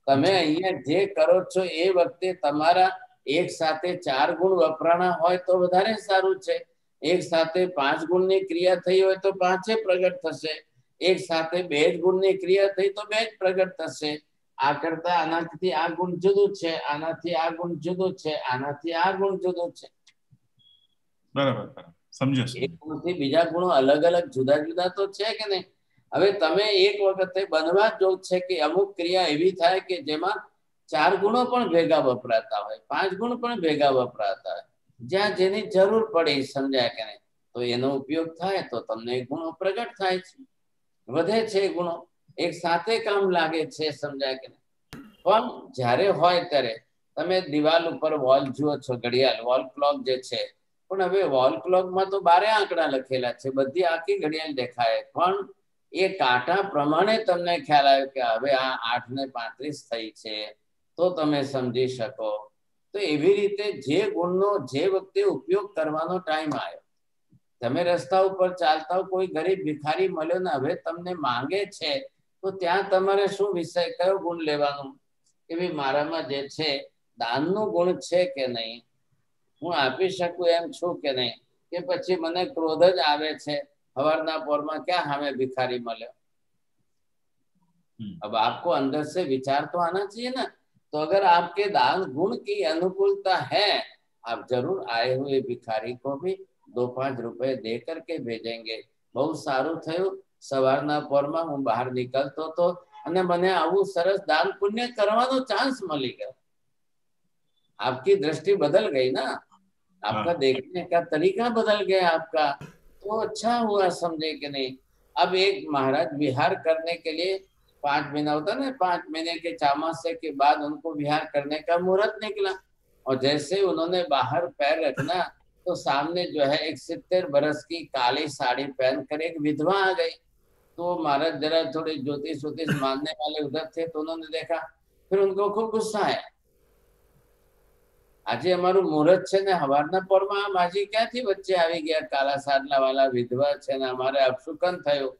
તમે અહીંયા જે કરો છો એ વખતે તમારા એક સાથે 4 ગુણ વપરાણા હોય તો વધારે સારું છે. એક સાથે 5 ગુણની ક્રિયા થઈ હોય તો 5 પ્રગટ થશે. એક સાથે 2 ગુણની ક્રિયા થઈ તો 2 પ્રગટ થશે. આ કરતા આનાથી આ ગુણ જુદું છે, આનાથી આ ગુણ જુદું છે, આનાથી આ ગુણ જુદું છે. બરાબર, સમજો. એક ગુણથી બીજા ગુણો અલગ અલગ જુદા જુદા તો છે કે નહીં. હવે તમે એક વખતે બનવા જ છે કે અમુક ક્રિયા એવી થાય કે જેમાં 4 ગુણો પણ ભેગા વપરાતા હોય, 5 ગુણ પણ ભેગા વપરાતા હોય. જ્યાં જેની જરૂર પડે સમજાય કે નહીં, તો એનો ઉપયોગ થાય તો તમને ગુણો પ્રગટ થાય છે, વધે છે ગુણો, એક સાથે કામ લાગે છે, સમજાય કે નહીં. પણ જ્યારે હોય ત્યારે તમે દિવાલ ઉપર વોલ જુઓ છો, ઘડિયાળ વોલ ક્લોક જે છે, પણ હવે વોલ ક્લોકમાં તો 12 આંકડા લખેલા છે, બધી આખી ઘડિયાળ દેખાય, પણ એ કાંટા પ્રમાણે તમને ખ્યાલ આવ્યો કે હવે આ 8:35 થઈ છે, તો તમે સમજી શકો. તો એવી રીતે જે ગુણનો જે વખતે ઉપયોગ કરવાનો ટાઈમ આવ્યો, તમે રસ્તા ઉપર ચાલતા કોઈ ગરીબ ભિખારી મળ્યો ને હવે તમને માંગે છે, તો ત્યાં તમારે શું વિષય, કયો ગુણ લેવાનો કે ભાઈ મારામાં જે છે દાનનું ગુણ છે કે નહીં, હું આપી શકું એમ છું કે નહીં, કે પછી મને ક્રોધ જ આવે છે, સવારના પોરમાં ક્યાં સામે भिखारी મળ્યો. अब आपको अंदर से विचार तो आना चाहिए ना. तो अगर आपके दान गुण की अनुकूलता है, आप जरूर आए हुए भिखारी को भी 2-5 रुपए दे करके भेजेंगे. बहुत સારું થયું, સવારના પોરમાં હું બહાર નીકળતો હતો અને મને આવું સરસ દાન પુણ્ય કરવાનો ચાન્સ મળી ગયો. आपकी दृष्टि बदल गई ना, आपका देखने का तरीका बदल गया आपका, तो अच्छा हुआ, समझे कि नहीं. अब एक महाराज विहार करने के लिए 5 महीना होता ना, 5 महीने के चामासे के बाद उनको विहार करने का मुहूर्त निकला, और जैसे उन्होंने बाहर पैर रखना तो सामने जो है एक 70 बरस की काली साड़ी पहन कर एक विधवा आ गई. तो महाराज जरा थोड़े ज्योतिष मानने वाले उधर थे, तो उन्होंने देखा, फिर उनको खूब गुस्सा आया. આજે અમારું મુહૂર્ત છે ને સવારના પોરમાં માજી ક્યાંથી વચ્ચે આવી ગયા, કાલા સાડલા વાળા વિધવા છે ને અમારે અપશુકન થયું.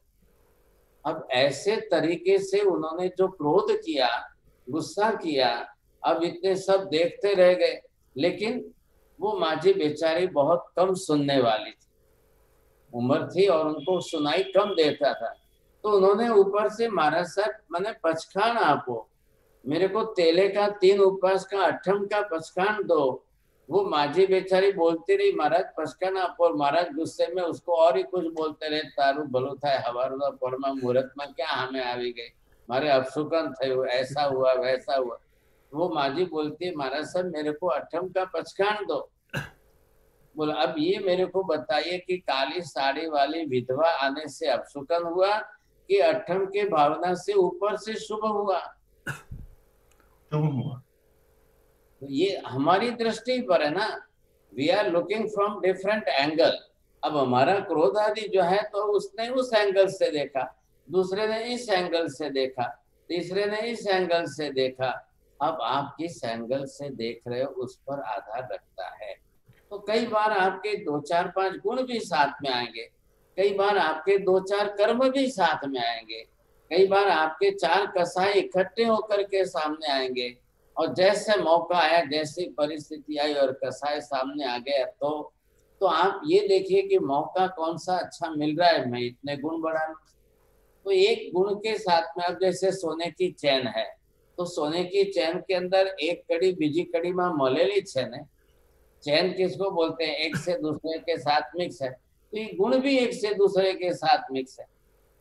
अब ऐसे तरीके से उन्होंने जो क्रोध किया, गुस्सा किया, अब इतने सब देखते रह गए. लेकिन वो माजी बेचारी बहुत कम सुनने वाली थी, उम्र थी और उनको सुनाई कम देता था. तो उन्होंने ऊपर से महाराज साहब मैंने पचखान आपो, मेरे को तेले का 3 उपवास का 8म का पचखान दो. वो माजी बेचारी बोलती रही, महाराज पचखान आपो. महाराज गुस्से में उसको और ही कुछ बोलते रहे, तारू भलो थाय, हवारना पोरमा मुहूर्त में क्या हमें आवी गई, मारे अपशुकन थयो, ऐसा हुआ वैसा हुआ. वो माजी बोलती, महाराज साहब मेरे को 8म का पचखान दो. बोला अब ये मेरे को बताइए कि काली साड़ी वाली विधवा आने से अपशुकन हुआ कि 8म के भावना से ऊपर से शुभ हुआ. तो ये हमारी दृष्टि पर है ना, we are looking from different angle. अब हमारा क्रोध आदि जो है तो उसने उस एंगल से देखा, दूसरे ने इस एंगल से देखा, तीसरे ने इस एंगल से देखा. अब आप किस एंगल से देख रहे हो उस पर आधार रखता है। तो कई बार आपके 2 4 5 गुण भी साथ में आएंगे, कई बार आपके 2 4 कर्म भी साथ में आएंगे, कई बार आपके 4 कसाय इकट्ठे होकर के सामने आएंगे। और जैसे मौका आया, जैसी परिस्थिति आई और कसाय सामने आ गया, तो आप ये देखिए कि मौका कौन सा अच्छा मिल रहा है, मैं इतने गुण बढ़ा लूं। तो एक गुण के साथ में, अब जैसे सोने की चैन है, तो सोने की चैन के अंदर एक कड़ी बीजी कड़ी में मलेली चैन है। चैन किसको बोलते हैं? एक से दूसरे के साथ मिक्स है, तो ये गुण भी एक से दूसरे के साथ मिक्स है।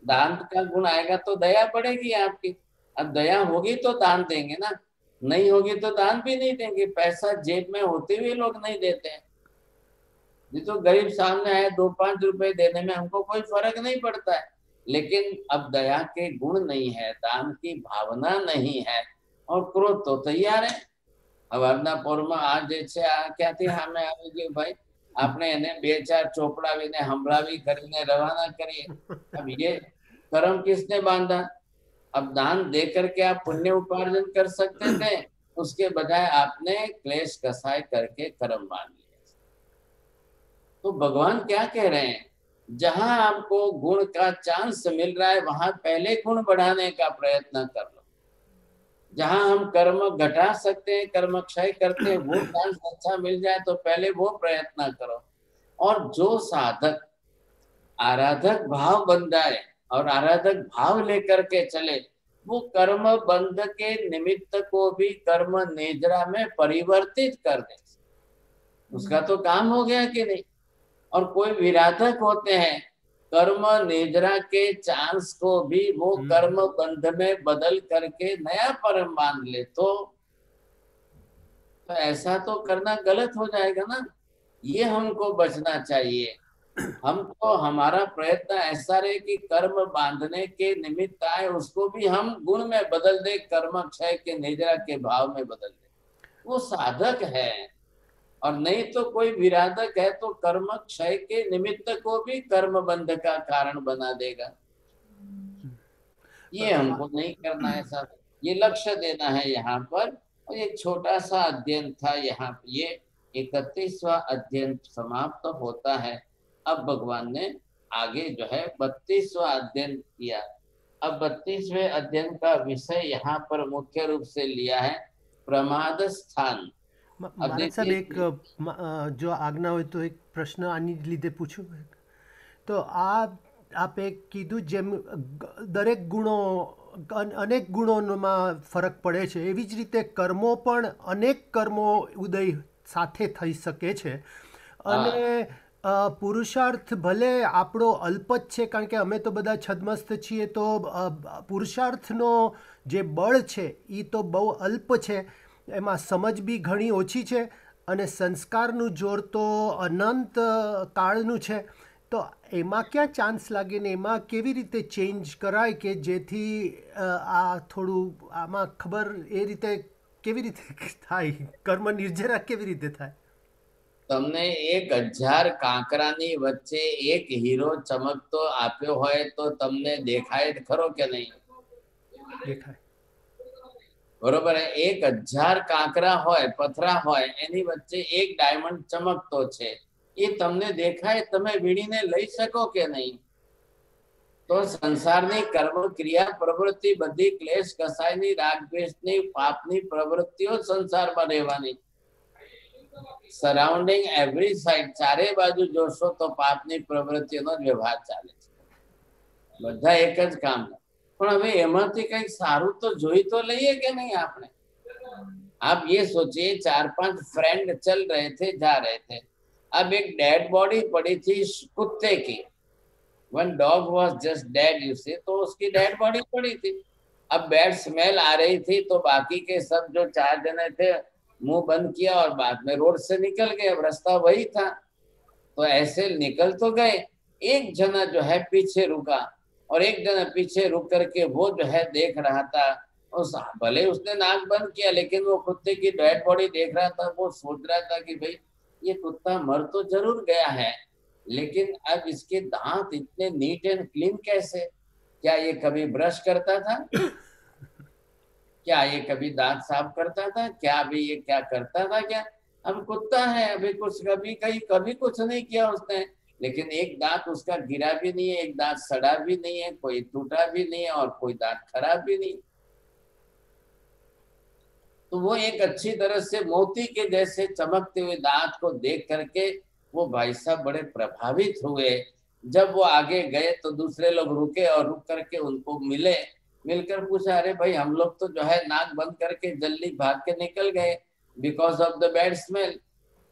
दान का गुण आएगा तो दया बढ़ेगी आपकी। अब दया होगी तो दान देंगे ना, नहीं होगी तो दान भी नहीं देंगे। पैसा जेब में होते हुए लोग नहीं देते हैं। ये तो गरीब सामने आए 2 5 रुपए देने में हमको कोई फर्क नहीं पड़ता है, लेकिन अब दया के गुण नहीं है, दान की भावना नहीं है, और क्रोध तो तैयार है। હવારના પોરમાં આ જે છે આ ક્યાંથી સામે આવી ગયું ભાઈ? આપણે એને 2 4 ચોપડાવીને સંભળાવી કરીને રવાના કરીએ। अब ये कर्म किसने बांधा? अब दान दे करके आप पुण्य उपार्जन कर सकते थे, उसके बजाय आपने क्लेश कसाय करके कर्म बांध लिया। तो भगवान क्या कह रहे हैं? जहां आपको गुण का चांस मिल रहा है वहां पहले गुण बढ़ाने का प्रयत्न कर लो। जहां हम कर्म घटा सकते हैं, कर्म क्षय करते हैं, वो चांस अच्छा मिल जाए तो पहले वो प्रयत्न करो। और जो साधक आराधक भाव बन जाए और आराधक भाव लेकर के चले, वो कर्म बंध के निमित्त को भी कर्म नेजरा में परिवर्तित कर दे। उसका तो काम हो गया कि नहीं? और कोई विराधक होते हैं, कर्म नेजरा के चांस को भी वो कर्म बंध में बदल करके नया परम मान ले, तो ऐसा तो करना गलत हो जाएगा ना। ये हमको बचना चाहिए। हमको हमारा प्रयत्न ऐसा रहे कि कर्म बांधने के निमित्त आए उसको भी हम गुण में बदल दे, कर्म क्षय के नेजरा के भाव में बदल दे। वो साधक है। और नहीं तो कोई विराधक है तो कर्म क्षय के निमित्त को भी कर्म बंध का कारण बना देगा। ये हमको नहीं करना है साहब, ये लक्ष्य देना है यहाँ पर। और एक छोटा सा अध्ययन था यहाँ, ये 31वां अध्ययन समाप्त तो होता है। अब भगवान ने आगे जो है 32वां अध्ययन किया। अब 32वें अध्ययन का विषय यहाँ पर मुख्य रूप से लिया है प्रमाद स्थान। महाराज साहब, एक जो આજ્ઞા હોય તો એક પ્રશ્ન આની લીધે પૂછું। તો આપે કીધું જેમ દરેક ગુણો અનેક ગુણોમાં ફરક પડે છે, એવી જ રીતે કર્મો પણ અનેક કર્મો ઉદય સાથે થઈ શકે છે। અને પુરુષાર્થ ભલે આપણો અલ્પ જ છે, કારણ કે અમે તો બધા છદ્મસ્ત છીએ, તો પુરુષાર્થનો જે બળ છે એ તો બહુ અલ્પ છે, એમાં સમજ બી ઘણી ઓછી છે, અને સંસ્કારનું જોર તો અનંત કાળનું છે। તો એમાં ક્યાં ચાન્સ લાગે ને એમાં કેવી રીતે ચેન્જ કરાય કે જેથી આ થોડું આમાં ખબર એ રીતે કેવી રીતે થાય, કર્મ નિર્જરા કેવી રીતે થાય? તમને 1000 કાંકરાની વચ્ચે એક હીરો ચમકતો આપ્યો હોય તો તમને દેખાય ખરો કે નહીં? દેખાય, बरोबर है। 1000 कांकरा होय, पथरा होय, एनी वच्चे एक डायमंड चमकतो छे, ये तमने देखाय, तमे वीणीने लई सको के नहीं? तो संसारनी कर्म क्रिया प्रवृत्ति बधी क्लेश कसायनी राग द्वेषनी पापनी प्रवृत्तिओ संसारमां रहेवानी। सराउंडिंग एवरी साइड, चारे बाजू जोशो तो पापनी प्रवृत्तिओनो ज व्यवहार चाले छे। बधा एक ज काम है। પણ હવે એમાંથી કઈક સારું તો જોઈ તો લઈએ કે નહીં આપણે? आप ये सोचिए 4 5 फ्रेंड चल रहे थे, जा रहे थे। अब एक डेड बॉडी पड़ी थी कुत्ते की। One dog was just dead, you see, तो उसकी डेड बॉडी पड़ी थी। अब बैड स्मेल आ रही थी तो बाकी के सब जो 4 जने थे मुंह बंद किया और बाद में रोड से निकल गए। अब रास्ता वही था तो ऐसे निकल तो गए। एक जना जो है पीछे रुका और एक जना पीछे रुक करके वो जो है देख रहा था। उस भले उसने नाक बंद किया लेकिन वो कुत्ते की डेड बॉडी देख रहा था। वो सोच रहा था कि भाई ये कुत्ता मर तो जरूर गया है, लेकिन अब इसके दांत इतने नीट एंड क्लीन कैसे? क्या ये कभी ब्रश करता था? क्या ये कभी दांत साफ करता था? क्या अभी ये क्या करता था क्या? अब कुत्ता है, अभी कुछ कभी कुछ नहीं किया उसने, लेकिन एक दांत उसका गिरा भी नहीं है, एक दांत सड़ा भी नहीं है, कोई टूटा भी नहीं है और कोई दांत खराब भी नहीं। तो वो एक अच्छी तरह से मोती के जैसे चमकते हुए दांत को देख करके वो भाई साहब बड़े प्रभावित हुए। जब वो आगे गए तो दूसरे लोग रुके और रुक करके उनको मिले, मिलकर पूछा, अरे भाई हम लोग तो जो है नाक बंद करके जल्दी भाग के निकल गए because of the bad smell,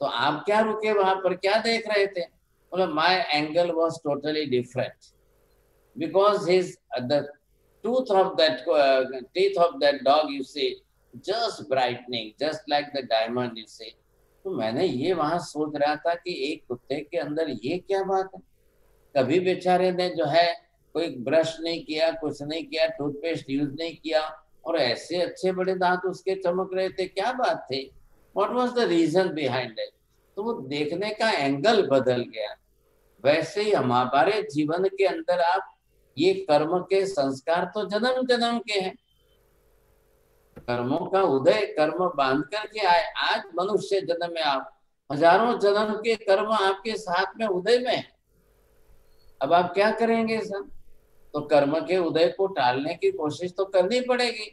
तो आप क्या रुके वहां पर, क्या देख रहे थे? बोला, my angle was totally different because his the tooth of that teeth of that dog you see just brightening just like the diamond you see। तो मैंने ये वहां सोच रहा था कि एक कुत्ते के अंदर ये क्या बात है, कभी बेचारे ने जो है कोई ब्रश नहीं किया, कुछ नहीं किया, टूथपेस्ट यूज नहीं किया और ऐसे अच्छे बड़े दांत उसके चमक रहे थे, क्या बात थी? What was the reason behind it? तो वो देखने का एंगल बदल गया। वैसे ही हमारे जीवन के अंदर आप ये कर्म के संस्कार तो जन्म जन्म के हैं, कर्मों का उदय कर्म बांध करके आए। आज मनुष्य जन्म में आप हजारों जन्म के कर्म आपके साथ में उदय में है। अब आप क्या करेंगे सब? तो कर्म के उदय को टालने की कोशिश तो करनी पड़ेगी।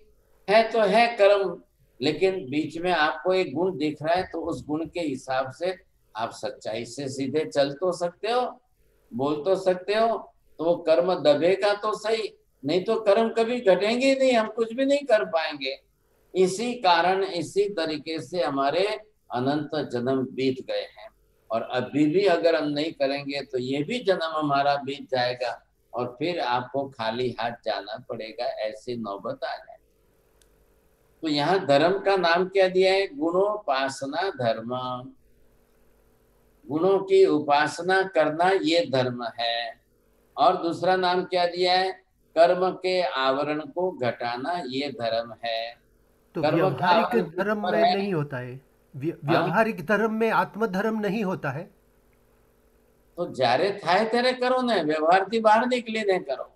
है तो है कर्म, लेकिन बीच में आपको एक गुण दिख रहा है तो उस गुण के हिसाब से आप सच्चाई से सीधे चल तो सकते हो, बोल तो सकते हो, तो वो कर्म दबेगा तो सही, नहीं तो कर्म कभी घटेंगे ही नहीं, हम कुछ भी नहीं कर पाएंगे। इसी कारण इसी तरीके से हमारे अनंत जन्म बीत गए हैं और अभी भी अगर हम नहीं करेंगे तो ये भी जन्म हमारा बीत जाएगा और फिर आपको खाली हाथ जाना पड़ेगा, ऐसी नौबत आ जाए। तो यहाँ धर्म का नाम क्या दिया है? गुणोपासना धर्म। गुणों की उपासना करना ये धर्म है। और दूसरा नाम क्या दिया है? कर्म के आवरण को घटाना ये धर्म है। तो कर्म का व्यवहारिक आवरण धर्म पर में है। नहीं होता है, व्यवहारिक धर्म में आत्मधर्म नहीं होता है। तो જ્યારે થાય ત્યારે કરો ને, વ્યવહારથી બહાર નીકળીને કરો।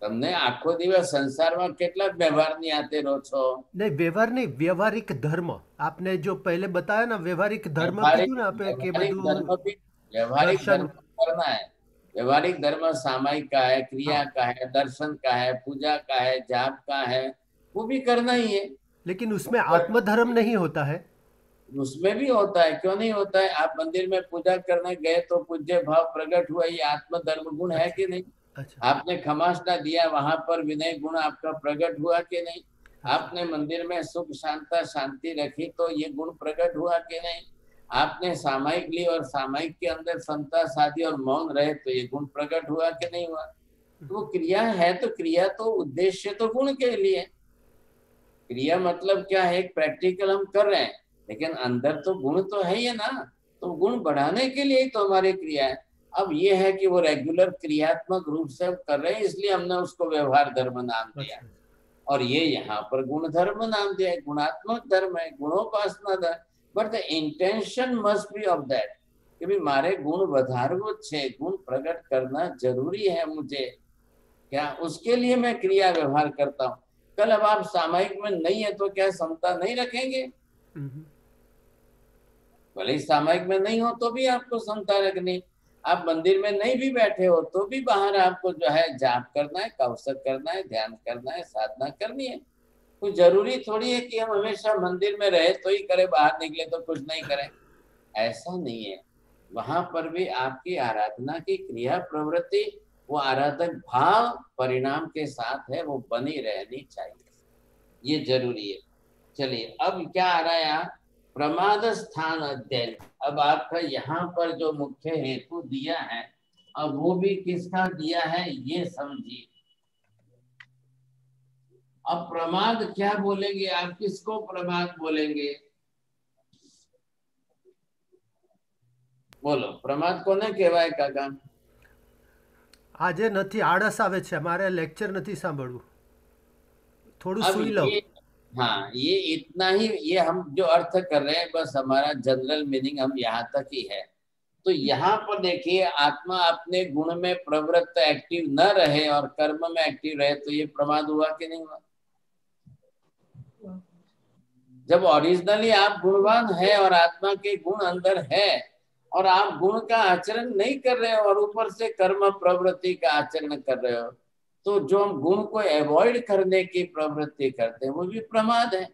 તમને આખો દિવસ સંસારમાં કેટલા વ્યવહારની આતે રહો છો? नहीं व्यवहार नहीं, व्यवहारिक धर्म आपने जो पहले बताया ना, व्यवहारिक धर्म વ્યવહારિક कीधु ना आपे के વ્યવહારિક બધું ધર્મ भी व्यवहारिक दर्शन। धर्म करना है। व्यवहारिक धर्म सामायिक का है, क्रिया हाँ, का है, दर्शन का है, पूजा का है, जाप का है, वो भी करना ही है। लेकिन उसमें आत्मधर्म नहीं होता है। उसमें भी होता है, क्यों नहीं होता है? आप मंदिर में पूजा करने गए तो पूज्य भाव प्रकट हुआ, ये आत्म धर्म गुण है कि नहीं? अच्छा, आपने खमासना दिया, वहां पर विनय गुण आपका प्रकट हुआ कि नहीं? आपने मंदिर में सुख शांता शांति रखी तो ये गुण प्रकट हुआ कि नहीं? आपने सामायिक ली और सामायिक के अंदर समता साधी और मौन रहे तो ये गुण प्रकट हुआ कि नहीं हुआ? तो क्रिया है, तो क्रिया तो उद्देश्य तो गुण के लिए। क्रिया मतलब क्या है? एक प्रैक्टिकल हम कर रहे हैं, लेकिन अंदर तो गुण तो है ही ना, तो गुण बढ़ाने के लिए तो हमारी क्रिया है। अब ये है कि वो रेगुलर क्रियात्मक रूप से हम कर रहे हैं, इसलिए हमने उसको व्यवहार धर्म नाम दिया। अच्छा, और ये यहाँ पर गुण धर्म नाम दिया है, गुणात्मक धर्म है, गुणोपासना धर्म। But the intention must be of that कि भी मारे गुण વધારવો છે, गुण प्रकट करना जरूरी है मुझे, क्या उसके लिए मैं क्रिया व्यवहार करता हूँ। कल अब आप सामायिक में नहीं है तो क्या समता नहीं रखेंगे? भले ही सामायिक में नहीं हो तो भी आपको समता रखनी। आप मंदिर में नहीं भी बैठे हो तो भी बाहर आपको जो है जाप करना है, कौशक करना है, ध्यान करना है, साधना करनी है। कोई जरूरी थोड़ी है कि हम हमेशा मंदिर में रहे तो ही करें, बाहर निकले तो कुछ नहीं करें, ऐसा नहीं है। वहां पर भी आपकी आराधना की क्रिया प्रवृत्ति वो आराधक भाव परिणाम के साथ है, वो बनी रहनी चाहिए, ये जरूरी है। चलिए अब क्या आ रहा है यहाँ? प्रमाद स्थान अध्ययन। अब आपका यहाँ पर जो मुख्य हेतु दिया है, अब वो भी किसका दिया है ये समझिए। अब प्रमाद क्या बोलेंगे आप? किसको प्रमाद बोलेंगे? બોલો, પ્રમાદ કોને કહેવાય કાકા? આજે નથી, આળસ આવે છે, મારે લેક્ચર નથી સાંભળવું, થોડું अब સુઈ લઉં। ये हाँ, ये इतना ही, ये हम जो अर्थ कर रहे हैं बस हमारा जनरल मीनिंग हम यहाँ तक ही है। तो यहाँ पर देखिए, आत्मा अपने गुण में प्रवृत्त एक्टिव न रहे और कर्म में एक्टिव रहे, तो ये प्रमाद हुआ कि नहीं हुआ? जब ओरिजिनली आप गुणवान है और आत्मा के गुण अंदर है और आप गुण का आचरण नहीं कर रहे हो और ऊपर से कर्म प्रवृत्ति का आचरण कर रहे हो, तो जो हम गुण को अवॉइड करने की प्रवृत्ति करते हैं वो भी प्रमाद है।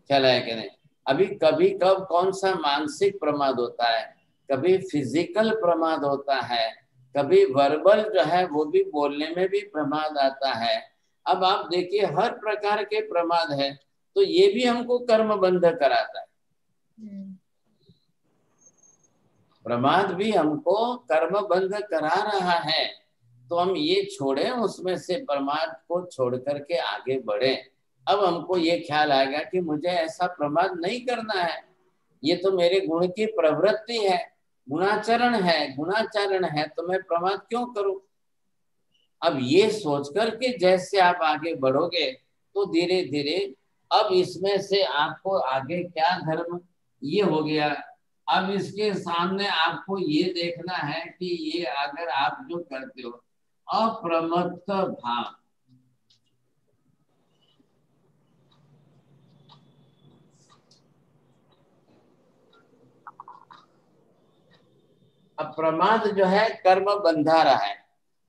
चला है कि नहीं? अभी कभी कब कौन सा मानसिक प्रमाद होता है, कभी फिजिकल प्रमाद होता है, कभी वर्बल जो है वो भी बोलने में भी प्रमाद आता है। अब आप देखिए हर प्रकार के प्रमाद है, तो ये भी हमको कर्म बंध कराता है। प्रमाद भी हमको कर्म बंध करा रहा है, तो हम ये छोड़ें, उसमें से प्रमाद को छोड़ करके आगे बढ़े। अब हमको ये ख्याल आएगा कि मुझे ऐसा प्रमाद नहीं करना है, ये तो मेरे गुण की प्रवृत्ति है, गुणाचरण है, तो मैं प्रमाद क्यों करूं? अब ये सोच करके जैसे आप आगे बढ़ोगे तो धीरे धीरे अब इसमें से आपको आगे क्या धर्म ये हो गया। अब इसके सामने आपको ये देखना है कि ये अगर आप जो करते हो अप्रमत्त भाव, अप्रमाद जो है कर्म बंधा रहा है,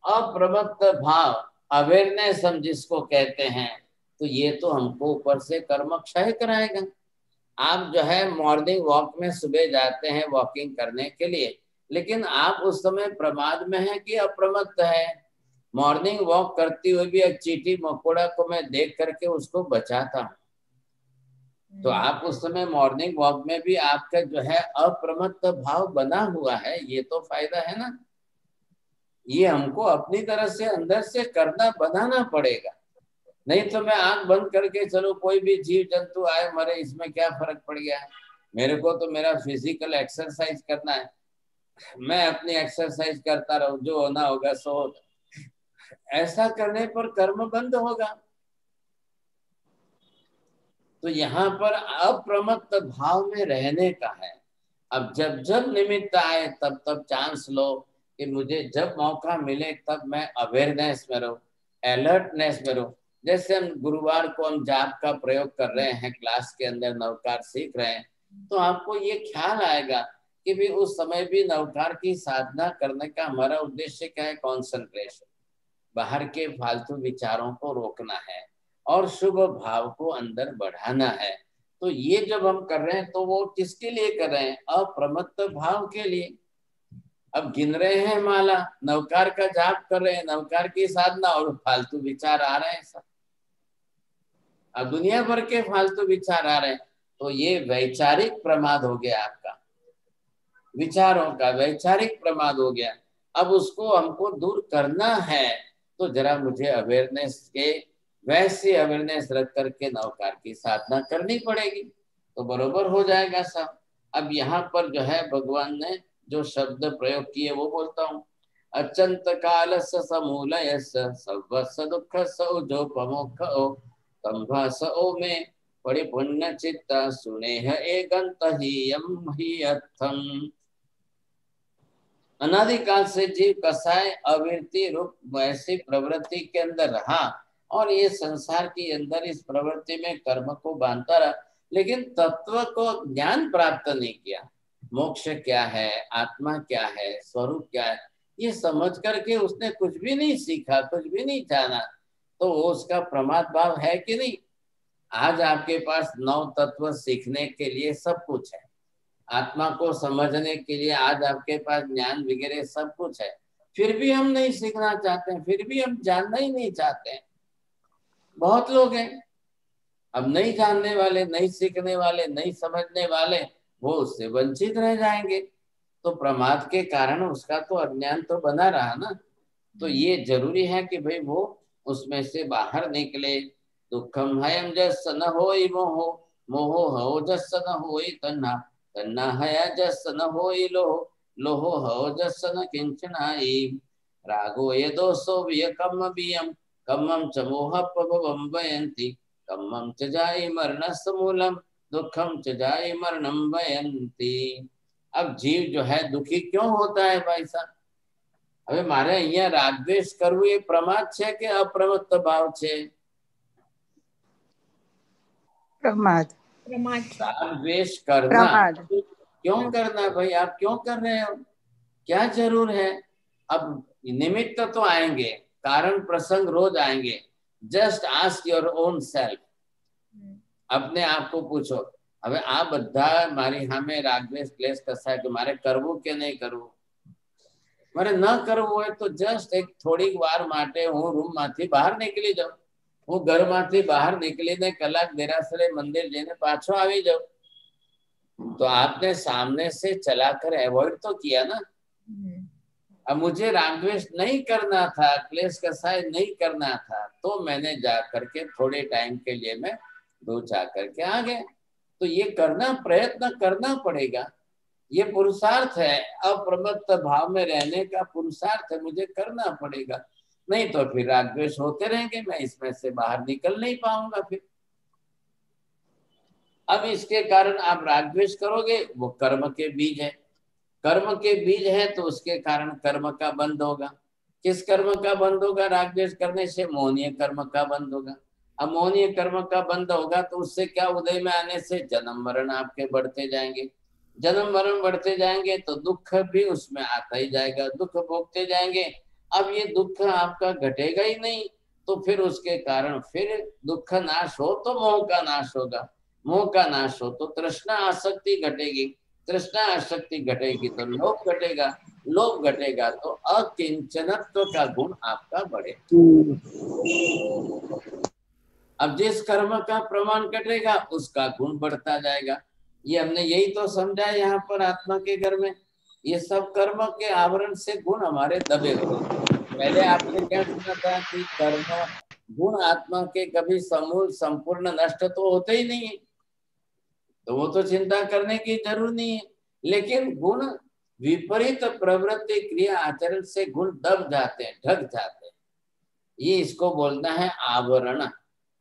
अप्रमत्त भाव अवेयरनेस हम जिसको कहते हैं, तो ये तो हमको ऊपर से कर्म क्षय कराएगा। आप जो है मॉर्निंग वॉक में सुबह जाते हैं वॉकिंग करने के लिए, लेकिन आप उस समय प्रमाद में है कि अप्रमत्त है? मॉर्निंग वॉक करती हुई भी एक चींटी मकोड़ा को मैं देख करके उसको बचाता हूँ, तो आप उस समय मॉर्निंग वॉक में भी आपका जो है अप्रमत्त भाव बना हुआ है, ये तो फायदा है ना। ये हमको अपनी तरह से अंदर से करना बनाना पड़ेगा, नहीं तो मैं आंख बंद करके चलो कोई भी जीव जंतु आए मरे इसमें क्या फर्क पड़ गया है, मेरे को तो मेरा फिजिकल एक्सरसाइज करना है, मैं अपनी एक्सरसाइज करता रहूं, जो होना होगा सो होगा। ऐसा करने पर कर्म बंद होगा। तो यहाँ पर अप्रमत्त भाव में रहने का है। अब जब जब निमित्त आए तब तब चांस लो कि मुझे जब मौका मिले तब मैं अवेयरनेस में रहूं, अलर्टनेस में रहूं। जैसे हम गुरुवार को हम जाप का प्रयोग कर रहे हैं, क्लास के अंदर नवकार सीख रहे हैं, तो आपको ये ख्याल आएगा कि भी उस समय भी नवकार की साधना करने का हमारा उद्देश्य क्या है? कॉन्सेंट्रेशन, बाहर के फालतू विचारों को रोकना है और शुभ भाव को अंदर बढ़ाना है। तो ये जब हम कर रहे हैं तो वो किसके लिए कर रहे हैं? अप्रमत्त भाव के लिए। अब गिन रहे हैं माला, नवकार का जाप कर रहे हैं, नवकार की साधना, और फालतू विचार आ रहे हैं सब, अब दुनिया भर के फालतू विचार आ रहे हैं, तो ये वैचारिक प्रमाद हो गया आपका, विचारों का वैचारिक प्रमाद हो गया। अब उसको हमको दूर करना है, तो जरा मुझे अवेयरनेस के वैसे अवेयरनेस रख करके नवकार की साधना करनी पड़ेगी, तो बरोबर हो जाएगा सब। अब यहाँ पर जो है भगवान ने जो शब्द प्रयोग किए वो बोलता हूँ। अचंत काल समूलय सर्वस्व दुख सौजो प्रमुख ओ तंभास ओ में परिपुण्य चित्ता सुनेह एकंत ही यम ही अर्थम। अनादिकाल से जीव कसाय अविरति रूप वैसी प्रवृत्ति के अंदर रहा और ये संसार के अंदर इस प्रवृत्ति में कर्म को बांधता रहा, लेकिन तत्व को ज्ञान प्राप्त नहीं किया। मोक्ष क्या है, आत्मा क्या है, स्वरूप क्या है, ये समझ करके उसने कुछ भी नहीं सीखा, कुछ भी नहीं जाना, तो उसका प्रमाद भाव है कि नहीं? आज आपके पास 9 तत्व सीखने के लिए सब कुछ है, आत्मा को समझने के लिए आज आपके पास ज्ञान वगैरह सब कुछ है, फिर भी हम नहीं सीखना चाहते हैं, फिर भी हम जानना ही नहीं चाहते हैं। बहुत लोग हैं अब नहीं जानने वाले, नहीं सीखने वाले, नहीं समझने वाले, वो उससे वंचित रह जाएंगे, तो प्रमाद के कारण उसका तो अज्ञान तो बना रहा ना। तो ये जरूरी है कि भाई वो उसमें से बाहर निकले। दुखम हयम जस न होई मोहो, मोहो हो जस न होई तन्ना, तन्ना हया जस न होई लोहो, लोहो हो जस न किंचनाई। रागो ये दोषो वियकम बियम, कम्मम च मोह पभवम वयंती, कम्मम च जाई मरणस मूलम, दुखम च जाई मरणम वयंती। अब जीव जो है दुखी क्यों होता है भाई साहब? હવે મારે અહીંયા રાગદ્વેષ કરવું એ પ્રમાદ છે કે અપ્રમત્ત ભાવ છે? प्रमाद प्रमाद से। रागद्वेष करना प्रमाद क्यों करना भाई? आप क्यों कर रहे हो? क्या जरूर है? अब निमित्त तो आएंगे, कारण प्रसंग रोज आएंगे। Just ask your own self, अपने आप को पूछो, હવે આ બધા મારી સામે રાગદ્વેષ ક્લેશ કસાય કે મારે કરવું કે નહીં કરવું? મારે ન કરવું હોય તો જસ્ટ એક થોડીક વાર માટે હું રૂમ માંથી બહાર નીકળી જાઉં, હું ઘરમાંથી બહાર નીકળીને કલાક દેરાસરે મંદિર જઈને પાછો આવી જાઉં। तो आपने सामने से चलाकर अवॉइड तो किया ना। अब मुझे रागद्वेष नहीं करना था, क्लेश कसाय नहीं करना था, तो मैंने जा करके थोड़े टाइम के लिए मैं दूर जा करके आ गया। तो ये करना, प्रयत्न करना पड़ेगा, ये पुरुषार्थ है, अप्रमत्त भाव में रहने का पुरुषार्थ है, मुझे करना पड़ेगा। नहीं तो फिर रागद्वेष होते रहेंगे, मैं इसमें से बाहर निकल नहीं पाऊंगा फिर। अब इसके कारण आप रागद्वेष करोगे, वो कर्म के बीज है, कर्म के बीज है, तो उसके कारण कर्म का बंध होगा। किस कर्म का बंध होगा? रागद्वेष करने से मोहनीय कर्म का बंध होगा। अब मोहनीय कर्म का बंध होगा तो उससे क्या, उदय में आने से जन्म मरण आपके बढ़ते जाएंगे, जन्म मरण बढ़ते जाएंगे तो दुख भी उसमें आता ही जाएगा, दुख भोगते जाएंगे। अब ये दुख आपका घटेगा ही नहीं, तो फिर उसके कारण फिर दुख नाश हो तो मोह का नाश होगा, मोह का नाश हो तो तृष्णा आसक्ति घटेगी, तृष्णा आसक्ति घटेगी तो लोभ घटेगा, लोभ घटेगा तो अकिंचनत्व का गुण आपका बढ़े। अब जिस कर्म का प्रमाण घटेगा उसका गुण बढ़ता जाएगा। ये हमने यही तो समझा है यहाँ पर आत्मा के घर में। ये सब कर्म के आवरण से गुण हमारे दबे हुए। पहले आपने क्या सुना था कि कर्म गुण आत्मा के कभी समूल संपूर्ण नष्ट तो होते ही नहीं है, तो वो तो चिंता करने की जरूर नहीं है। लेकिन गुण विपरीत प्रवृत्ति क्रिया आचरण से गुण दब जाते हैं, ढक जाते हैं। ये इसको बोलना है आवरण।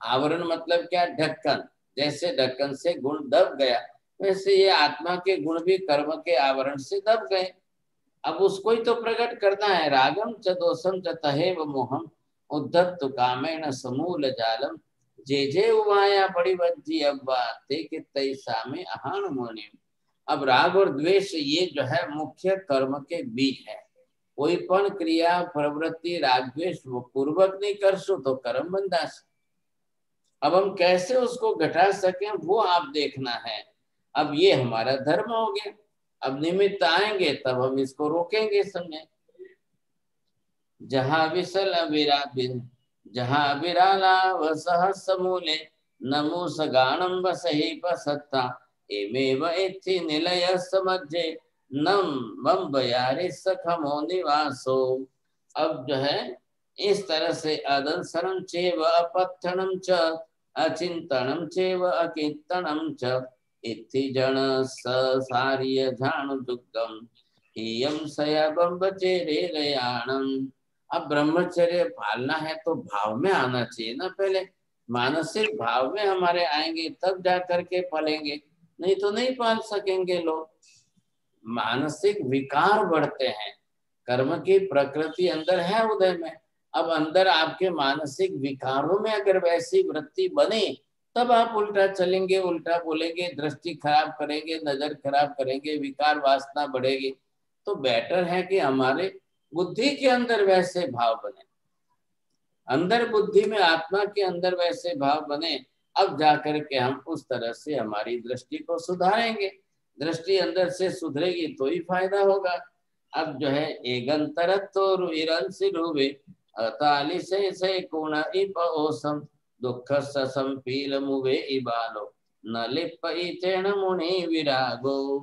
आवरण मतलब क्या? ढक्कन। जैसे ढक्कन से गुण दब गया, वैसे ये आत्मा के गुण भी कर्म के आवरण से दब गए। अब उसको ही तो प्रकट करना है। रागम च दोषम च तहेव मोहम उद्धत कामेन समूल जालम जे जे उवाया बड़ी बज्जी अब्बा ते के तैसा में अहान मोने। अब राग और द्वेष ये जो है मुख्य कर्म के बीज है। कोई पण क्रिया प्रवृत्ति राग द्वेष वो पूर्वक नहीं करशो तो कर्म बंधाश। अब हम कैसे उसको घटा सकें वो आप देखना है। अब ये हमारा धर्म हो गया। अब निमित्त आएंगे तब हम इसको रोकेंगे, समझे। जहाँ विसल अविरा जहाँ अविराला वसह समूले नमो सगाणम बसहि पसत्ता एमेव इत्थि निलय समझे नम बम बयारे सखमो निवासो। अब जो है इस तरह से अदंसरम चेव अपत्थनम च अचिंतनम चेव अकीर्तनम च इत्थि जन सारिय झाणु दुग्गम हियम सया बम्बचेरे रयाणम। अब ब्रह्मचर्य पालना है तो भाव में आना चाहिए ना, पहले मानसिक भाव में हमारे आएंगे तब जा करके पालेंगे, नहीं तो नहीं पाल सकेंगे लोग। मानसिक विकार बढ़ते हैं, कर्म की प्रकृति अंदर है उदय में। अब अंदर आपके मानसिक विकारों में अगर वैसी वृत्ति बने तब आप उल्टा चलेंगे, उल्टा बोलेंगे, दृष्टि खराब करेंगे, नजर खराब करेंगे, विकार वासना बढ़ेगी। तो बेटर है कि हमारे बुद्धि के अंदर वैसे भाव बने, अंदर बुद्धि में आत्मा के अंदर वैसे भाव बने। अब जाकर के हम उस तरह से हमारी दृष्टि को सुधारेंगे। दृष्टि अंदर से सुधरेगी तो ही फायदा होगा। अब जो है एगंतरत्व रुवे अताली से कोण इप ओसम दुख संपील मुवे इबालो न लिप इचेण मुनि विरागो।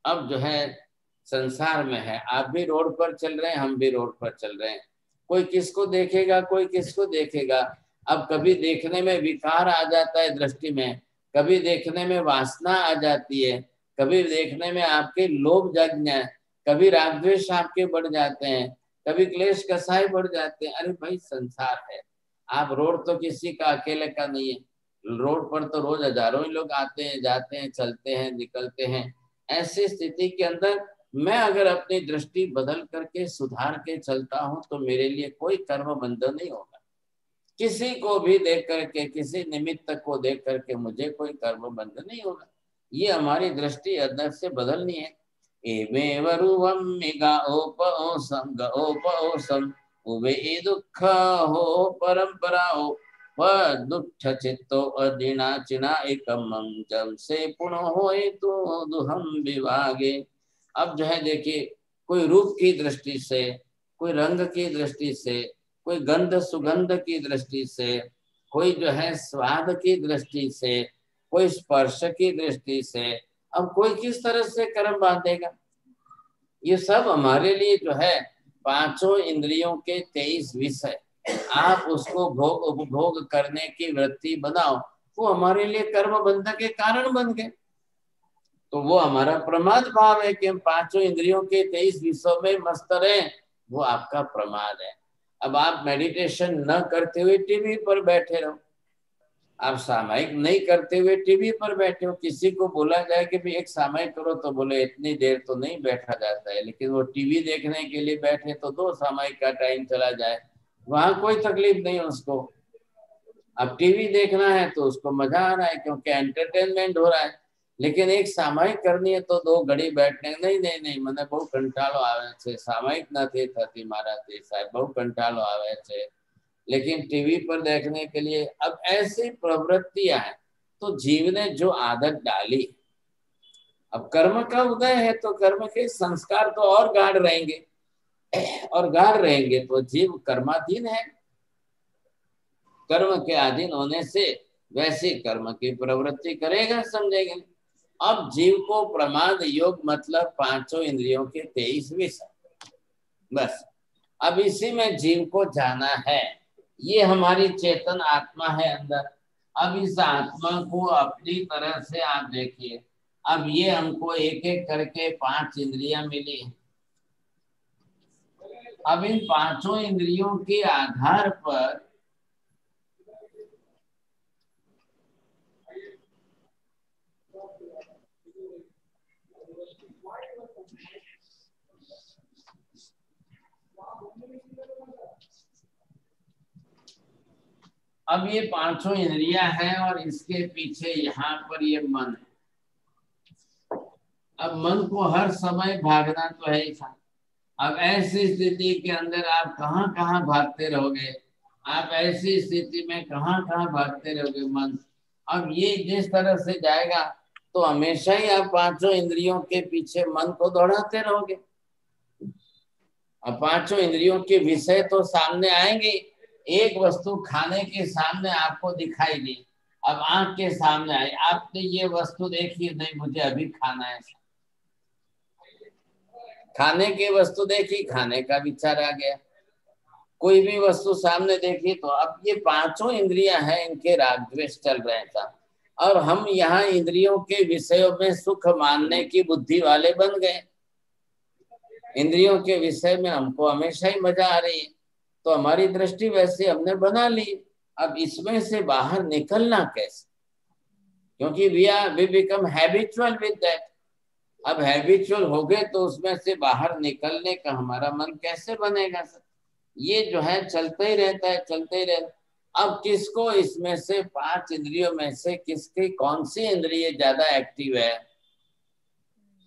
अब जो है संसार में है, आप भी रोड पर चल रहे हैं, हम भी रोड पर चल रहे हैं। कोई किसको देखेगा, कोई किसको देखेगा। अब कभी देखने में विकार आ जाता है दृष्टि में, कभी देखने में वासना आ जाती है, कभी देखने में आपके लोभ जग जाए, कभी रागद्वेष आपके बढ़ जाते हैं, कभी क्लेश कसाय बढ़ जाते हैं। अरे भाई संसार है, आप रोड तो किसी का अकेले का नहीं है। रोड पर तो रोज हजारों ही लोग आते हैं, जाते हैं, चलते हैं, निकलते हैं। ऐसी स्थिति के अंदर मैं अगर अपनी दृष्टि बदल करके सुधार के चलता हूं तो मेरे लिए कोई कर्म बंधन नहीं होगा। किसी को भी देख करके, किसी निमित्त को देख करके मुझे कोई कर्म बंधन नहीं होगा। ये हमारी दृष्टि अंदर से बदलनी है। एवेव रूपम मिगा ओपओसम गओपओसम उवे दुख हो परंपरा हो व दुष्ट चित्तो अदिना चिना एकमम जब से पुनः होए तो दुहम विभागे। अब जो है देखिए, कोई रूप की दृष्टि से, कोई रंग की दृष्टि से, कोई गंध सुगंध की दृष्टि से, कोई जो है स्वाद की दृष्टि से, कोई स्पर्श की दृष्टि से, अब कोई किस तरह से कर्म बांधेगा। ये सब हमारे लिए जो है पांचों इंद्रियों के 23 विषय, आप उसको भोग उपभोग करने की वृत्ति बनाओ, वो हमारे लिए कर्म बंधन के कारण बन गए। तो वो हमारा प्रमाद भाव है कि हम पांचों इंद्रियों के 23 विषयों में मस्त रहें, वो आपका प्रमाद है। अब आप मेडिटेशन न करते हुए टीवी पर बैठे रहो, आप सामायिक नहीं करते हुए टीवी पर बैठे हो, किसी को बोला जाए कि भाई एक सामायिक करो तो बोले इतनी देर तो नहीं बैठा जाता है, लेकिन वो टीवी देखने के लिए बैठे तो 2 सामायिक का टाइम चला जाए, वहां कोई तकलीफ नहीं है उसको। अब टीवी देखना है तो उसको मजा आ रहा है क्योंकि एंटरटेनमेंट हो रहा है, लेकिन एक सामायिक करनी है तो 2 घड़ी बैठने, नहीं नहीं नहीं મને બહુ કંટાળો આવે છે, સામાયિક નથી થતી મારાથી સાહેબ, બહુ કંટાળો આવે છે। लेकिन टीवी पर देखने के लिए अब ऐसी प्रवृत्तियां हैं, तो जीव ने जो आदत डाली, अब कर्म का उदय है तो कर्म के संस्कार तो और गाढ़ रहेंगे, और गाढ़ रहेंगे तो जीव कर्माधीन है। कर्म के अधीन होने से वैसी कर्म की प्रवृत्ति करेगा, समझेगा। अब जीव को प्रमाद योग मतलब पांचों इंद्रियों के 23 विषय, बस अब इसी में जीव को जाना है। ये हमारी चेतन आत्मा है अंदर। अब इस आत्मा को अपनी तरह से आप देखिए, अब ये हमको एक एक करके 5 इंद्रियां मिली। अब इन पांचों इंद्रियों के आधार पर अब ये पांचों इंद्रियां हैं और इसके पीछे यहाँ पर ये मन है। अब मन को हर समय भागना तो है ही था। अब ऐसी स्थिति के अंदर आप कहाँ कहाँ भागते रहोगे, आप ऐसी स्थिति में कहाँ कहाँ भागते रहोगे मन। अब ये जिस तरह से जाएगा तो हमेशा ही आप पांचों इंद्रियों के पीछे मन को दौड़ाते रहोगे। अब पांचों इंद्रियों के विषय तो सामने आएंगे। एक वस्तु खाने के सामने आपको दिखाई दी, अब आंख के सामने आई, आपने ये वस्तु देखी, नहीं मुझे अभी खाना है, खाने की वस्तु देखी, खाने का विचार आ गया। कोई भी वस्तु सामने देखी तो अब ये पांचों इंद्रियां हैं, इनके राग द्वेष चल रहे था, और हम यहाँ इंद्रियों के विषयों में सुख मानने की बुद्धि वाले बन गए। इंद्रियों के विषय में हमको हमेशा ही मजा आ रही है, तो हमारी दृष्टि वैसे हमने बना ली। अब इसमें से बाहर निकलना कैसे, क्योंकि we become habitual with that. अब हैबिचुअल हो गए तो उसमें से बाहर निकलने का हमारा मन कैसे बनेगा सर। ये जो है चलता ही रहता है, चलते ही रहता। अब किसको इसमें से 5 इंद्रियों में से किसकी कौन सी इंद्रिय ज्यादा एक्टिव है,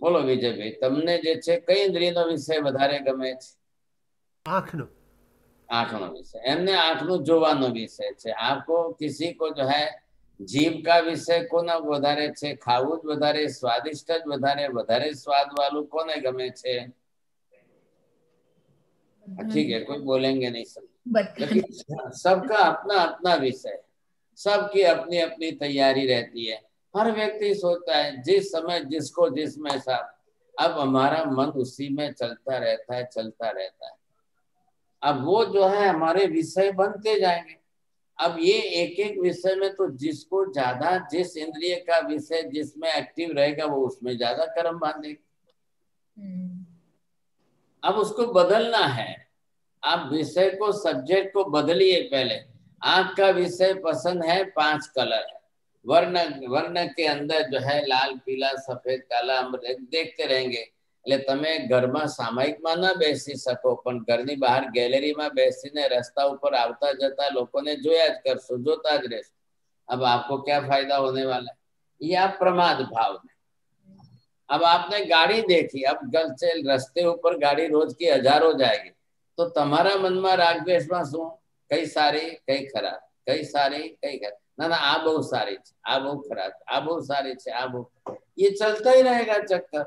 बोलो विजय भाई, तमने जे छे कई इंद्रियનો વિષય વધારે ગમે છે? आंखનો विषय, એમને આંખનું જોવાનો વિષય છે। आपको किसी को जो है जीव का विषय कोना વધારે છે, ખાવું જ વધારે, સ્વાદિષ્ટ જ વધારે, વધારે स्वाद वालू कोने गमे छे? ठीक है, कोई बोलेंगे नहीं सब, लेकिन सबका अपना अपना विषय, सबकी अपनी अपनी तैयारी रहती है। हर व्यक्ति सोचता है जिस समय जिसको जिसमें सा, अब हमारा मन उसी में चलता रहता है, चलता रहता है। अब वो जो है हमारे विषय बनते जाएंगे। अब ये एक एक विषय में तो जिसको ज्यादा, जिस इंद्रिय का विषय जिसमें एक्टिव रहेगा वो उसमें ज्यादा कर्म बांधेगा। अब उसको बदलना है। आप विषय को, सब्जेक्ट को बदलिए। पहले आंख का विषय पसंद है 5 कलर है, वर्ण वर्ण के अंदर जो है लाल पीला सफेद काला हम देखते रहेंगे એટલે તમે ઘરમાં સામાયિકમાં ન બેસી શકો પણ ઘરની બહાર ગેલેરીમાં બેસીને રસ્તા ઉપર આવતા જતા લોકોને જોયા જ કરશો જોતા જ રહેશો अब आपको क्या फायदा होने वाला है ये आप प्रमाद भाव में अब आपने गाड़ी देखी अब गल से रस्ते ऊपर गाड़ी रोज की हजारों जाएगी तो तुम्हारा मन में राग द्वेष में शू कई सारी कई खराब कई सारी कई खराब ना ना आ बहुत सारी आ बहुत खराब आ बहुत सारी आ बहुत ये चलता ही रहेगा चक्कर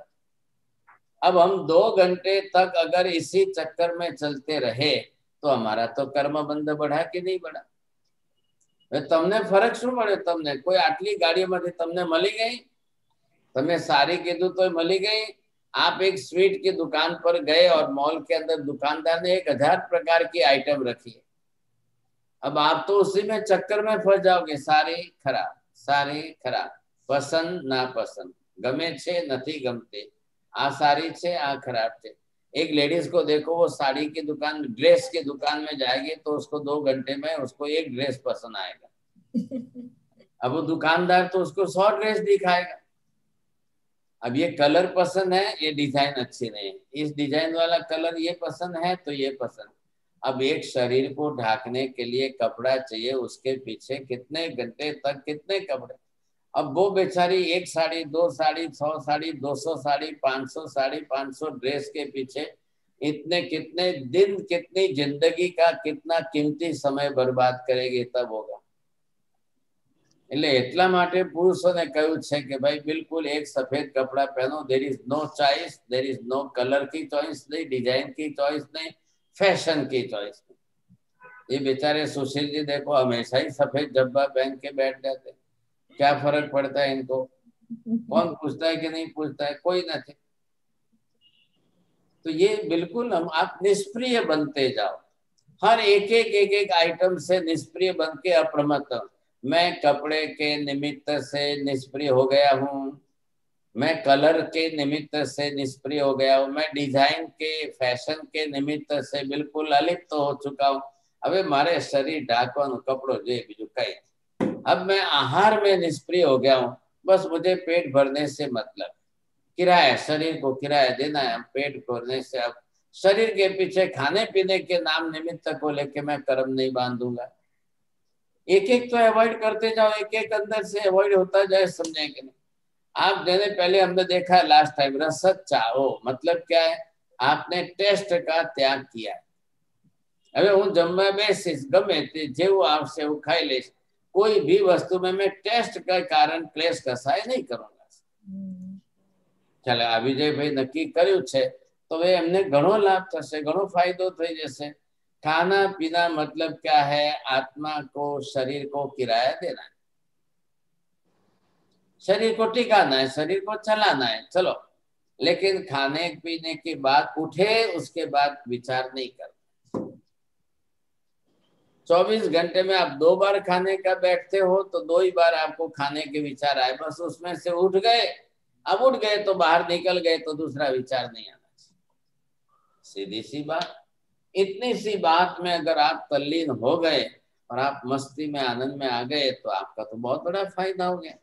अब हम 2 घंटे तक अगर इसी चक्कर में चलते रहे तो हमारा तो कर्म बंध बढ़ा कि नहीं बढ़ा तमने फरक शू पड़े तमने कोई आटली गाड़ियों में तमने मળી गई तमे सारी कीधु तो मળી गई आप एक स्वीट की दुकान पर गए और मॉल के अंदर दुकानदार ने 1000 प्रकार की आइटम रखी है अब आप तो उसी में चक्कर में फंस जाओगे सारी खराब पसंद ना पसंद गमे छे नहीं गमते आ सारी छे आ खराब छे एक लेडीज को देखो वो साड़ी की दुकान ड्रेस की दुकान में जाएगी तो उसको 2 घंटे में उसको एक ड्रेस पसंद आएगा अब वो दुकानदार तो उसको 100 ड्रेस दिखाएगा अब ये कलर पसंद है ये डिजाइन अच्छी नहीं है इस डिजाइन वाला कलर ये पसंद है तो ये पसंद अब एक शरीर को ढाकने के लिए कपड़ा चाहिए उसके पीछे कितने घंटे तक कितने कपड़े अब वो बेचारी 1 साड़ी 2 साड़ी 100 साड़ी 200 साड़ी 500 साड़ी 500 ड्रेस के पीछे इतने कितने दिन कितनी जिंदगी का कितना कीमती समय बर्बाद करेगी तब होगा એટલે એટલા માટે પુરુષોને કહ્યું છે કે ભાઈ બિલકુલ એક સફેદ કપડા પહેરો there is no choice there is no color की choice नहीं डिजाइन की choice नहीं फैशन की choice नहीं ये बेचारे सुशील जी देखो हमेशा ही सफेद जब्बा पहन के बैठ जाते क्या फर्क पड़ता है इनको कौन पूछता है कि नहीं पूछता है कोई नहीं तो ये बिल्कुल हम आप निष्प्रिय बनते जाओ हर एक आइटम से निष्प्रिय बन के अप्रमत्त मैं कपड़े के निमित्त से निष्प्रिय हो गया हूँ मैं कलर के निमित्त से निष्प्रिय हो गया हूँ मैं डिजाइन के फैशन के निमित्त से बिल्कुल अलिप्त हो चुका हूँ अबे मारे शरीर ढाकवानु कपड़ो जो बीजू कई अब मैं आहार में निष्प्रिय हो गया हूँ बस मुझे पेट भरने से मतलब किराया शरीर को किराया देना है पेट भरने से अब शरीर के पीछे खाने पीने के नाम निमित्त को लेके मैं कर्म नहीं बांधूंगा एक तो अवॉइड करते जाओ एक अंदर से अवॉइड होता जाए समझे कि नहीं आप जैसे पहले हमने देखा लास्ट टाइम रसद चाहो मतलब क्या है आपने टेस्ट का त्याग किया है હવે હું જમવા બેસીશ ગમે તે જેવું આવશે એવું ખાઈ લઈશ કોઈ भी वस्तु में मैं टेस्ट का कारण क्लेश कसाय नहीं करूंगा चले आ विजय भाई नक्की કર્યું છે તો હવે એમને ઘણો લાભ થશે ઘણો ફાયદો થઈ જશે खाना पीना मतलब क्या है आत्मा को शरीर को किराया देना है शरीर को टिकाना है शरीर को चलाना है चलो लेकिन खाने पीने की बात उठे उसके बाद विचार नहीं करना 24 घंटे में आप 2 बार खाने का बैठते हो तो 2 ही बार आपको खाने के विचार आए बस उसमें से उठ गए अब उठ गए तो बाहर निकल गए तो दूसरा विचार नहीं आना चाहिए सीधी सी बात इतनी सी बात में अगर आप तल्लीन हो गए और आप मस्ती में आनंद में आ गए तो आपका तो बहुत बड़ा फायदा हो गया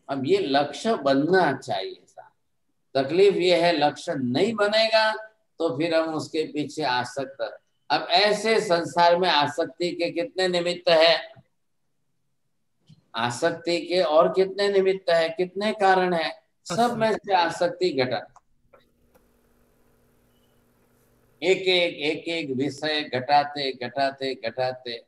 अब ये लक्ष्य बनना चाहिए तकलीफ ये है लक्ष्य नहीं बनेगा तो फिर हम उसके पीछे आसक्त अब ऐसे संसार में आसक्ति के कितने निमित्त है आसक्ति के और कितने निमित्त है कितने कारण है सब में से आसक्ति घटा एक विषय घटाते घटाते घटाते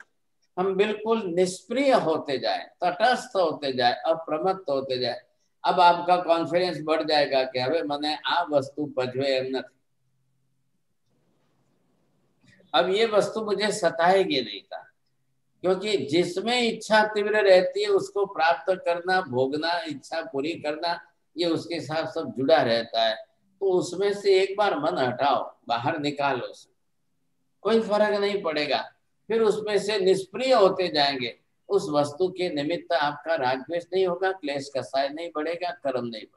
हम बिल्कुल निष्प्रिय होते जाए तटस्थ होते जाए अप्रमत्त होते जाए अब आपका कॉन्फिडेंस बढ़ जाएगा कि हवे मने आ वस्तु पजवे एम नहीं अब ये वस्तु मुझे सताएगी नहीं था क्योंकि जिसमें इच्छा तीव्र रहती है उसको प्राप्त करना भोगना इच्छा पूरी करना ये उसके साथ सब जुड़ा रहता है तो उसमें से एक बार मन हटाओ बाहर निकालो कोई फर्क नहीं पड़ेगा फिर उसमें से निष्प्रिय होते जाएंगे उस वस्तु के निमित्त आपका राग द्वेष नहीं होगा क्लेश कसाय नहीं बढ़ेगा कर्म नहीं बढ़ेगा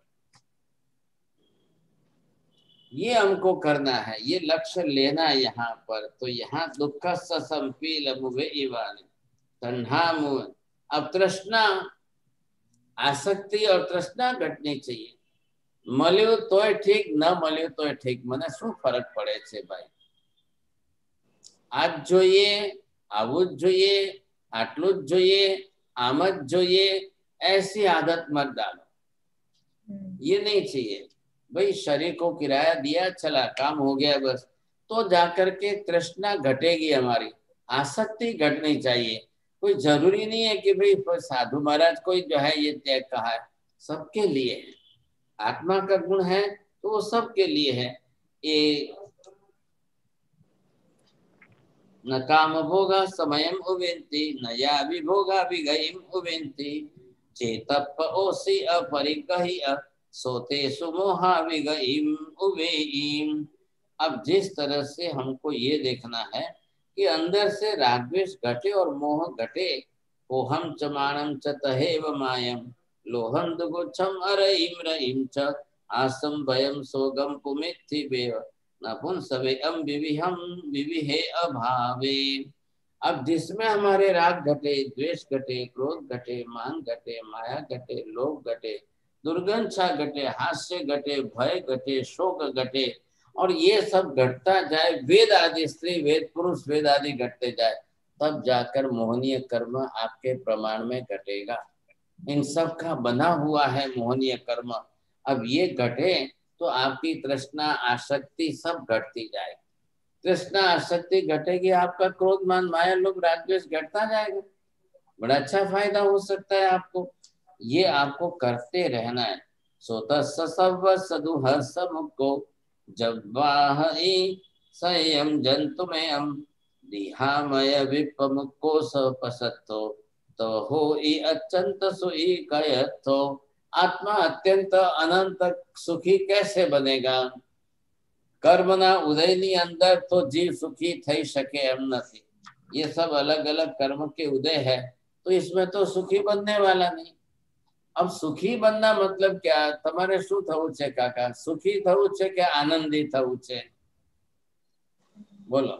ये हमको करना है ये लक्ष्य लेना है यहाँ पर तो यहाँ दुख संपील मुवे इवानी तन्हा मुव अब तृष्णा आसक्ति और तृष्णा घटनी चाहिए। મળ્યું તોય ઠીક, ન મળ્યું તોય ઠીક, મને શું ફરક પડે છે ભાઈ? આજ જોઈએ, આવું જ જોઈએ, આટલું જ જોઈએ, આમ જ જોઈએ, ऐसी आदत मत डालो। ये नहीं चाहिए भाई। शरीर को किराया दिया, चला, काम हो गया बस, तो जाकर के तृष्णा घटेगी हमारी, आसक्ति घटनी चाहिए। कोई जरूरी नहीं है कि भाई साधु महाराज कोई जो है ये त्याग कहा है, सबके लिए है। आत्मा का गुण है तो वो सबके लिए है। ये न काम भोगा समयम उवेंती, न या विभोगा विगयम उवेंती, चेतप ओसी अपरिकहि सोते सुमोहा विगयम उवेईम। अब जिस तरह से हमको ये देखना है कि अंदर से रागद्वेष घटे और मोह घटे। ओहम च मानम च तहेव मायम, लोहम दुगुच्छम अरईम रईम च, आसम भयम सोगम पुमिथि बेव, नपुंसवे अम विविहम विविहे अभावे। अब जिसमें हमारे राग घटे, द्वेष घटे, क्रोध घटे, मान घटे, माया घटे, लोभ घटे, दुर्गंछा घटे, हास्य घटे, भय घटे, शोक घटे, और ये सब घटता जाए, वेद आदि स्त्री वेद पुरुष वेद आदि घटते जाए, तब जाकर मोहनीय कर्म आपके प्रमाण में घटेगा। इन सब का बना हुआ है मोहनीय कर्म। अब ये घटे तो आपकी तृष्णा आसक्ति सब घटती जाएगी। तृष्णा आसक्ति घटेगी, आपका क्रोध मान माया लोभ राग द्वेष घटता जाएगा। बड़ा अच्छा फायदा हो सकता है आपको। ये आपको करते रहना है। सोत सब सदुह समुको, जब वाहि संयम जंतु में हम, दिहामय विपमुको सपसत्तो, तो हो ई अत्यंत सुई कयथो। आत्मा अत्यंत अनंत सुखी कैसे बनेगा? कर्मना उदयनी अंदर तो जीव सुखी थई शके एम નથી। ये सब अलग अलग कर्म के उदय है, तो इसमें तो सुखी बनने वाला नहीं। अब सुखी बनना मतलब क्या? તમારે શું થવું છે કાકા? સુખી થવું છે કે આનંદી થવું છે? બોલો,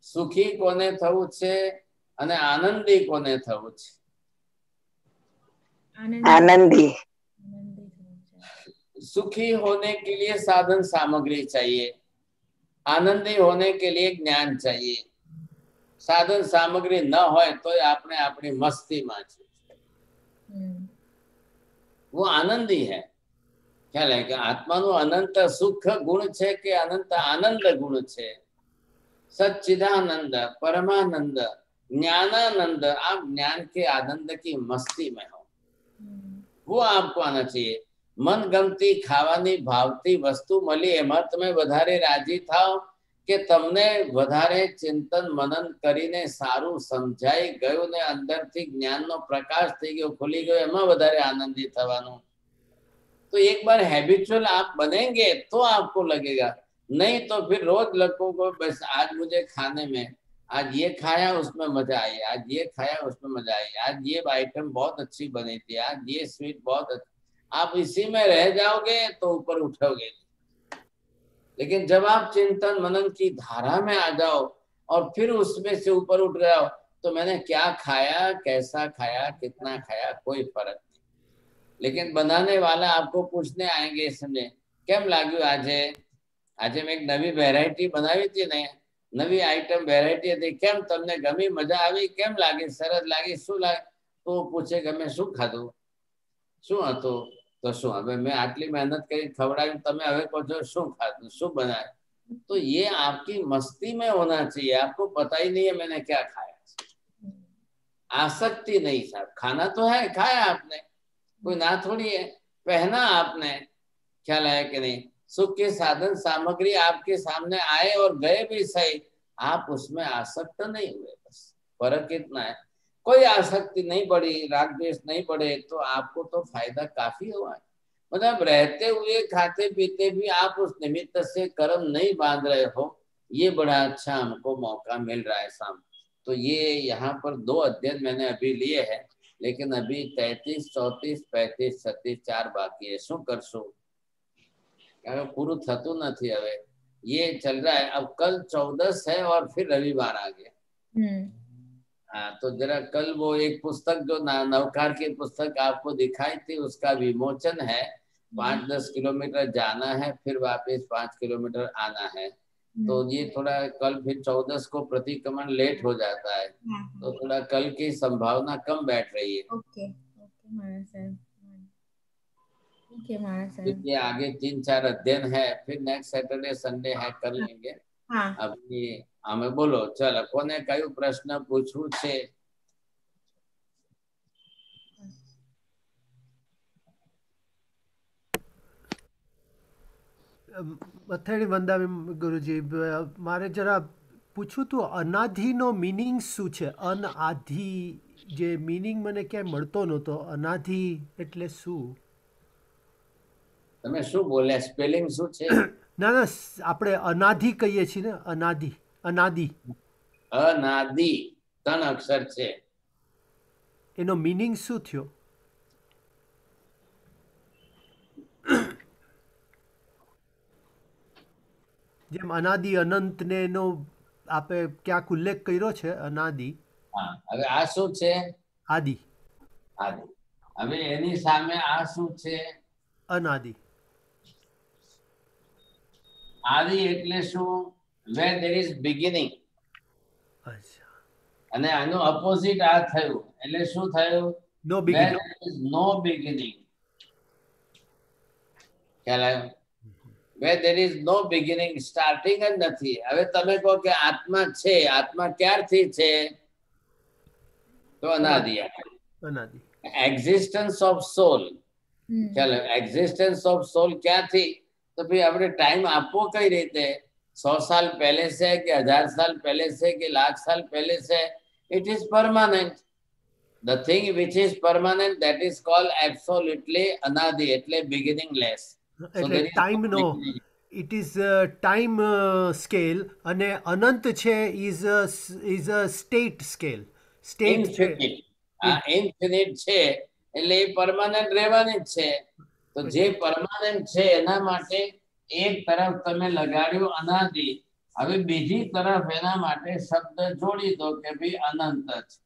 સુખી કોને થવું છે અને આનંદી કોને થવું છે? आनंदी। सुखी होने के लिए साधन सामग्री चाहिए, आनंदी होने के लिए ज्ञान चाहिए। साधन सामग्री न હોય તો આપણે આપણી મસ્તીમાં છે, वो आनंदी है। ખ્યાલ है कि આત્માનું અનંત સુખ ગુણ છે કે અનંત આનંદ ગુણ છે? सच्चिदानंद, परमानंद, ज्ञानानंद। आप ज्ञान के आनंद की मस्ती में हो, वो आपको आना चाहिए। मन गमती खावानी भावती वस्तु मળી એમાં તમે વધારે રાજી થાઓ કે તમને વધારે ચિંતન મનન કરીને સારું સમજાઈ ગયું ને અંદરથી જ્ઞાનનો પ્રકાશ થઈ ગયો, ખુલી ગયો, એમાં વધારે આનંદી થવાનું? तो एक बार हैबिचुअल आप बनेंगे तो आपको लगेगा। नहीं तो फिर रोज लोगों को बस आज मुझे खाने में, आज ये खाया उसमें मजा आई, आज ये खाया उसमें मजा आई, आज ये आइटम बहुत अच्छी बनी थी, आज ये स्वीट बहुत अच्छी। आप इसी में रह जाओगे तो ऊपर उठोगे। लेकिन जब आप चिंतन मनन की धारा में आ जाओ और फिर उसमें से ऊपर उठ जाओ, तो मैंने क्या खाया, कैसा खाया, कितना खाया, कोई फर्क नहीं। लेकिन बनाने वाला आपको पूछने आएंगे इसमें केम लाग्યું આજે? આજે મેં એક નવી વેરાયટી બનાવી હતી ને, નવી આઈટમ વેરાયટી હતી, કેમ તમને ગમી, મજા આવી, કેમ લાગી, સરસ લાગી, શું લાગે? તો પૂછે કે મેં શું ખાધું, શું હતું? તો શું હવે મેં આટલી મહેનત કરી ખવડાવી, તમે હવે કહો છો શું ખાધું, શું બનાવ્યું? तो ये आपकी मस्ती में होना चाहिए। आपको पता ही नहीं है मैंने क्या खाया। आसक्ति नहीं साहब। खाना तो है, खाया आपने, कोई ना थोड़ी है। पहना आपने, ख्याल है कि नहीं? सुख के साधन सामग्री आपके सामने आए और गए भी सही, आप उसमें आसक्त नहीं हुए। बस फर्क इतना है। कोई आसक्ति नहीं बढ़ी, राग द्वेष नहीं बढ़े, तो आपको तो फायदा काफी हुआ है। मतलब रहते हुए खाते पीते भी आप उस निमित्त से कर्म नहीं बांध रहे हो, ये बड़ा अच्छा हमको मौका मिल रहा है सामने। तो ये यहाँ पर 2 अध्ययन मैंने अभी लिए हैं, लेकिन अभी 33, 34, 35, 36 4 बाकी है। શું કરશું? પૂરું થતું નથી હવે। ये चल रहा है। अब कल 14 है और फिर रविवार आ गया। हाँ, तो जरा कल वो एक पुस्तक जो नवकार की पुस्तक आपको दिखाई थी, उसका विमोचन है। 5-10 किलोमीटर जाना है, फिर वापस 5 किलोमीटर आना है। तो ये थोड़ा कल फिर 14 को प्रतिक्रमण लेट हो जाता है, तो थोड़ा कल की संभावना कम बैठ रही है। ओके ओके महाराज साहब, ठीक है महाराज साहब। क्योंकि आगे 3-4 अध्ययन है, फिर नेक्स्ट सैटरडे संडे है, कर लेंगे। हाँ अभी हमें बोलो, चलो कोने कयो प्रश्न पूछવું છે? અથેળી વંદાવી ગુરુજી, મારે જરા પૂછવું હતું, અનાધિનો મિનિંગ શું છે? અનાધિ જે મિનિંગ મને ક્યાંય મળતો નહોતો. અનાધિ એટલે શું? તમે શું બોલ્યા? સ્પેલિંગ શું છે? ના ના, આપણે અનાધિ કહીએ છીએ ને, અનાદિ. અનાદિ અનાદિ 3 અક્ષર છે. એનો મિનિંગ શું થયો? જેમ અનાદિ અનંત ને એનો આપે ક્યાંક ઉલ્લેખ કર્યો છે, અનાદિ. હા, હવે આ શું છે? આદિ. આદિ. હવે એની સામે આ શું છે? અનાદિ. આદિ એટલે શું? where there is beginning. અચ્છા. અને આનું અપોઝિટ આ થયું, એટલે શું થયું? નો where beginning. there is no beginning. ખ્યાલ આવ્યો? where there is no beginning, starting જ નથી. હવે તમે કહો કે આત્મા છે, આત્મા ક્યારથી છે? તો અનાદિ. અનાદિ. એક્ઝિસ્ટન્સ ઓફ સોલ, ખ્યાલ આવ્યો? એક્ઝિસ્ટન્સ ઓફ સોલ ક્યાંથી? તો ભાઈ આપણે ટાઈમ આપવો કઈ રીતે? 100 साल पहले से कि 1000 साल पहले से कि लाख साल पहले से? It is permanent. The thing which is permanent, that is called absolutely anadi, એટલે beginningless. એટલે ટાઈમનો ઇટ ઇઝ ટાઈમ સ્કેલ, અને અનંત છે is a state scale. State છે, ઇન્ફિનિટ છે, એટલે એ પરમાનન્ટ રહેવાની જ છે. તો જે પરમાનન્ટ છે એના માટે એક તરફ તમે લગાડ્યું અનાદિ, હવે બીજી તરફ એના માટે શબ્દ જોડી દો કે ભાઈ અનંત છે.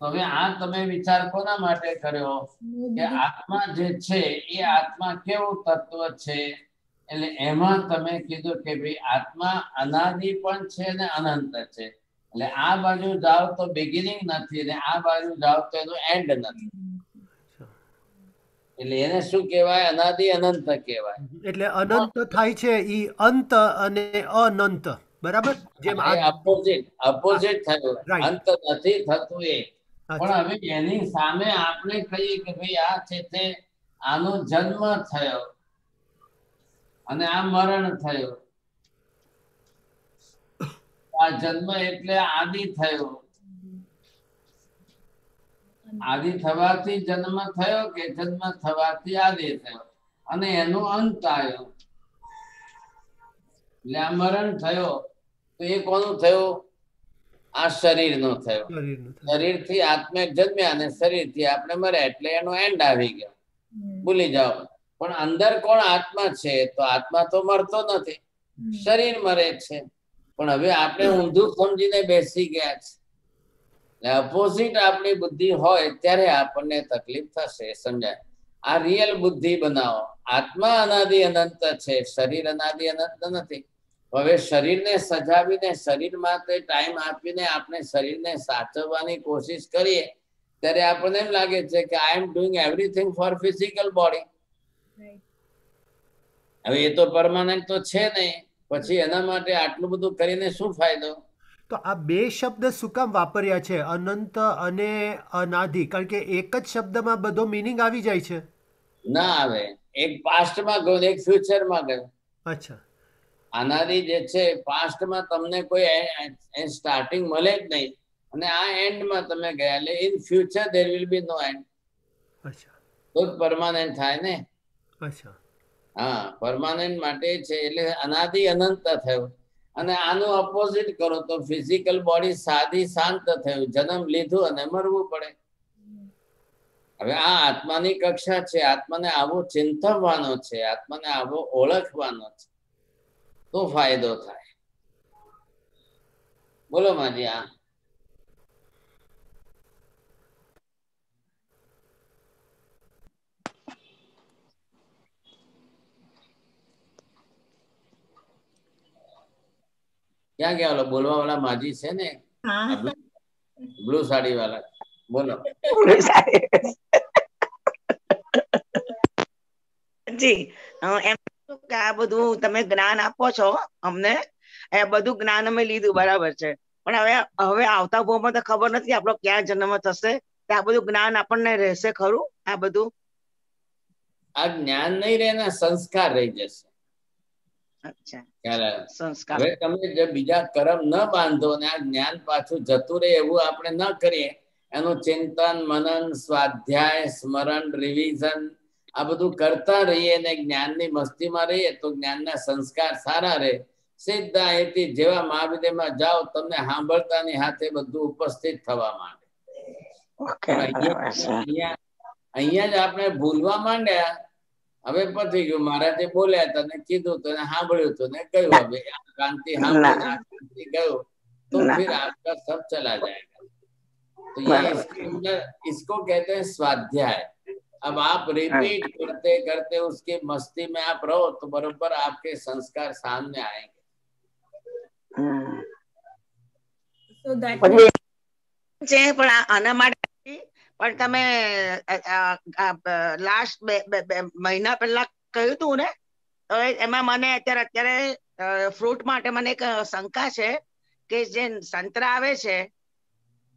હવે આ તમે વિચાર કોના માટે કર્યો? કે આત્મા જે છે એ આત્મા કેવું તત્વ છે? એટલે એમાં તમે કીધું કે ભાઈ આત્મા અનાદિ પણ છે ને અનંત છે. એટલે આ બાજુ જાઓ તો બિગિનિંગ નથી, ને આ બાજુ જાઓ તો એનો એન્ડ નથી. એટલે એને શું કહેવાય? અનાદિ અનંત કહેવાય. એટલે અનંત થાય છે ઈ અંત અને અનંત, બરાબર? જેમ અપોઝિટ થયું, Right. અંત નથી થતું એ. પણ હવે એની સામે આપણે કહીએ કે ભાઈ આ છે તે આનો જન્મ થયો અને આ મરણ થયો. આ જન્મ એટલે આદિ થયો. આદિ થવાથી જન્મ થયો કે જન્મ થવાથી આદિ થયો, અને એનો અંત આવ્યો એટલે આ મરણ થયો. તો એ કોનું થયું? આ શરીરનો થયો. શરીરથી આત્મે જન્મ્યા અને શરીરથી આપણે મર્યા, એટલે એનો એન્ડ આવી ગયો. ભૂલી જાઓ. પણ અંદર કોણ આત્મા છે? તો આત્મા તો મરતો નથી, શરીર મરે છે. પણ હવે આપણે ઊંધું સમજીને બેસી ગયા છે. એટલે અપોઝિટ આપણી બુદ્ધિ હોય ત્યારે આપણને તકલીફ થશે. સમજાય? આ રિયલ બુદ્ધિ બનાવો. આત્મા અનાદિ અનંત છે, શરીર અનાદિ અનંત નથી. હવે શરીરને સજાવીને, શરીર માટે ટાઈમ આપીને આપણે શરીરને સાચવવાની કોશિશ કરીએ ત્યારે આપણને એમ લાગે છે કે I am doing everything for physical body. હવે એ તો પરમાનન્ટ તો છે નહીં, પછી એના માટે આટલું બધું કરીને શું ફાયદો? તો આ બે શબ્દ શું કામ વાપર્યા છે, અનંત અને અનાદિ? કારણ કે એક જ શબ્દમાં બધો મિનિંગ આવી જાય છે. ના આવે. એક પાસ્ટમાં ગયો, એક ફ્યુચરમાં ગયો. અચ્છા. અનાદિ જે છે પાસ્ટમાં તમને કોઈ સ્ટાર્ટિંગ મળે જ નહીં, અને આ એન્ડમાં તમે ગયા, એટલે in future there will be no end. અચ્છા. તો જ પરમાનન્ટ થાય ને. અચ્છા. હા, પરમાનન્ટ માટે છે. એટલે અનાદિ અનંત થયું. અને આનું અપોઝિટ કરો તો ફિઝિકલ બોડી સાદી શાંત થયું, જન્મ લીધું અને મરવું પડે. હવે આ આત્માની કક્ષા છે. આત્માને આવો ચિંતવવાનો છે, આત્માને આવો ઓળખવાનો છે, તો ફાયદો થાય. બોલો માજી. આ ક્યાં ગયા? ઓલો બોલવા વાળા માજી છે ને, हाँ બ્લુ સાડી વાળા. બોલો. જી એમ કે આ બધું તમે જ્ઞાન આપો છો અમને, એ બધું જ્ઞાન અમે લીધું, બરાબર છે. પણ હવે આવતા ભાવમાં તો ખબર નથી આપણો ક્યાં જન્મ થશે. આ બધું જ્ઞાન આપણને રહેશે ખરું? આ બધું આ જ્ઞાન નહીં રહે ને, સંસ્કાર રહી જશે. અચ્છા, ખ્યાલ આવ્યો? સંસ્કાર. હવે તમે જે બીજા કર્મ ન બાંધો ને આ જ્ઞાન પાછું જતું રહે એવું આપણે ન કરીએ, એનું ચિંતન, મનન, સ્વાધ્યાય, સ્મરણ, રિવિઝન આ બધું કરતા રહીએ ને જ્ઞાનની મસ્તીમાં રહીએ તો જ્ઞાનના સંસ્કાર સારા રહે. સીધા અહીંથી જેવા મહાવિદ્યામાં જાઓ તમને સાંભળતાની હાથે બધું ઉપસ્થિત થવા માંડે. અહીંયા જ આપણે ભૂલવા માંડ્યા. હવે પતી ગયું, મહારાજે બોલ્યા તને કીધું તને સાંભળ્યું તું ને ગયું. હવે કાંતિ સાંભળી ગયું तो फिर आपका सब चला जाएगा. तो ये इसको कहते हैं स्वाध्याय. अब आप रिपीट करते करते उसकी मस्ती में आप रहो तो बरोबर आपके संस्कार सामने आएंगे. so that છે પણ આના માટે પણ તમે લાસ્ટ મહિના પહેલા કહ્યું હતું ને, તો એમાં મને અત્યારે ફ્રૂટ માટે મને એક શંકા છે કે જે સંતરા આવે છે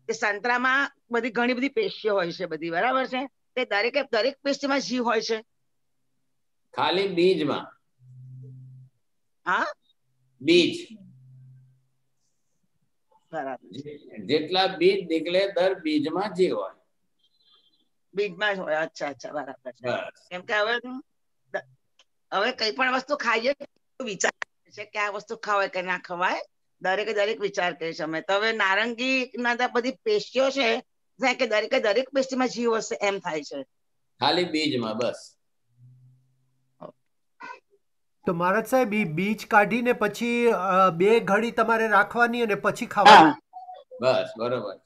તે સંતરામાં બધી ઘણી બધી પેશીઓ હોય છે બધી, બરાબર છે? તે દરેક પેશીમાં જીવ હોય છે? ખાલી બીજમાં. હા, બીજ બરાબર. જેટલા બીજ નીકળે દર બીજમાં જીવ હોય. બીજમાં જ હોય. અચ્છા અચ્છા, બરાબર છે. બસ. કેમ કે હવે કઈ પણ વસ્તુ ખાઈએ વિચાર છે કે આ વસ્તુ ખવાય કે ના ખવાય, દરેક વિચાર કરીએ છીએ અમે. તો હવે નારંગી ના બધી પેશીઓ છે કે દરેક પેશીમાં જીવ હશે એમ થાય છે? ખાલી બીજમાં બસ. તો મહારાજ સાહેબ બીજ કાઢીને પછી 2 ઘડી તમારે રાખવાની અને પછી ખાવાની? બસ બરોબર.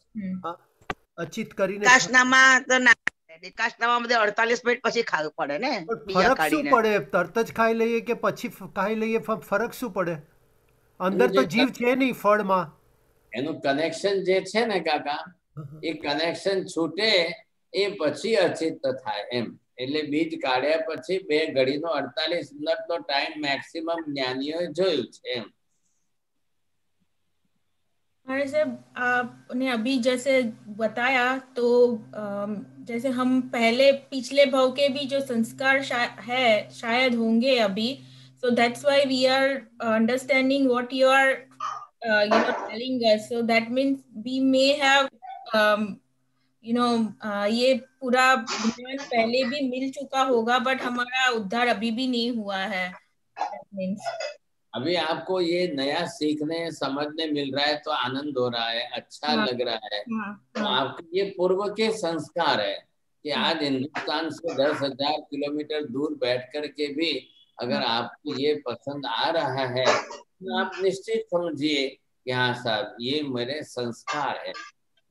અચિત કરીને. કાશનામાં તો ના, કાશનામાં બધે 48 મિનિટ પછી ખાવું પડે ને. ફરક શું પડે? તરત જ ખાઈ લઈએ કે પછી ખાઈ લઈએ, ફરક શું પડે? અંદર તો જીવ છે નહીં ફળમાં. એનું કનેક્શન જે છે ને કાકા, એ કનેક્શન છૂટે એ પછી અચિત થાય એમ. એટલે બીજ કાઢ્યા પછી 2 ઘડીનો 48 મિનિટનો ટાઈમ મેક્સિમમ જ્ઞાનીઓએ જોયું છે એમ. हमारे से आपने अभी जैसे बताया तो जैसे हम पहले पिछले भाव के भी जो संस्कार है शायद होंगे अभी, so that's why we are understanding what you are telling us. So that means we may have ये पूरा ज्ञान पहले भी मिल चुका होगा बट हमारा उद्धार अभी भी नहीं हुआ है. That means अभी आपको ये नया सीखने समझने मिल रहा है तो आनंद हो रहा है, अच्छा लग रहा है. तो आपके ये पूर्व के संस्कार है कि आज हिंदुस्तान से 10,000 किलोमीटर दूर बैठ कर के भी अगर आपको ये पसंद आ रहा है तो आप निश्चित समझिए कि हाँ साहब ये मेरे संस्कार है.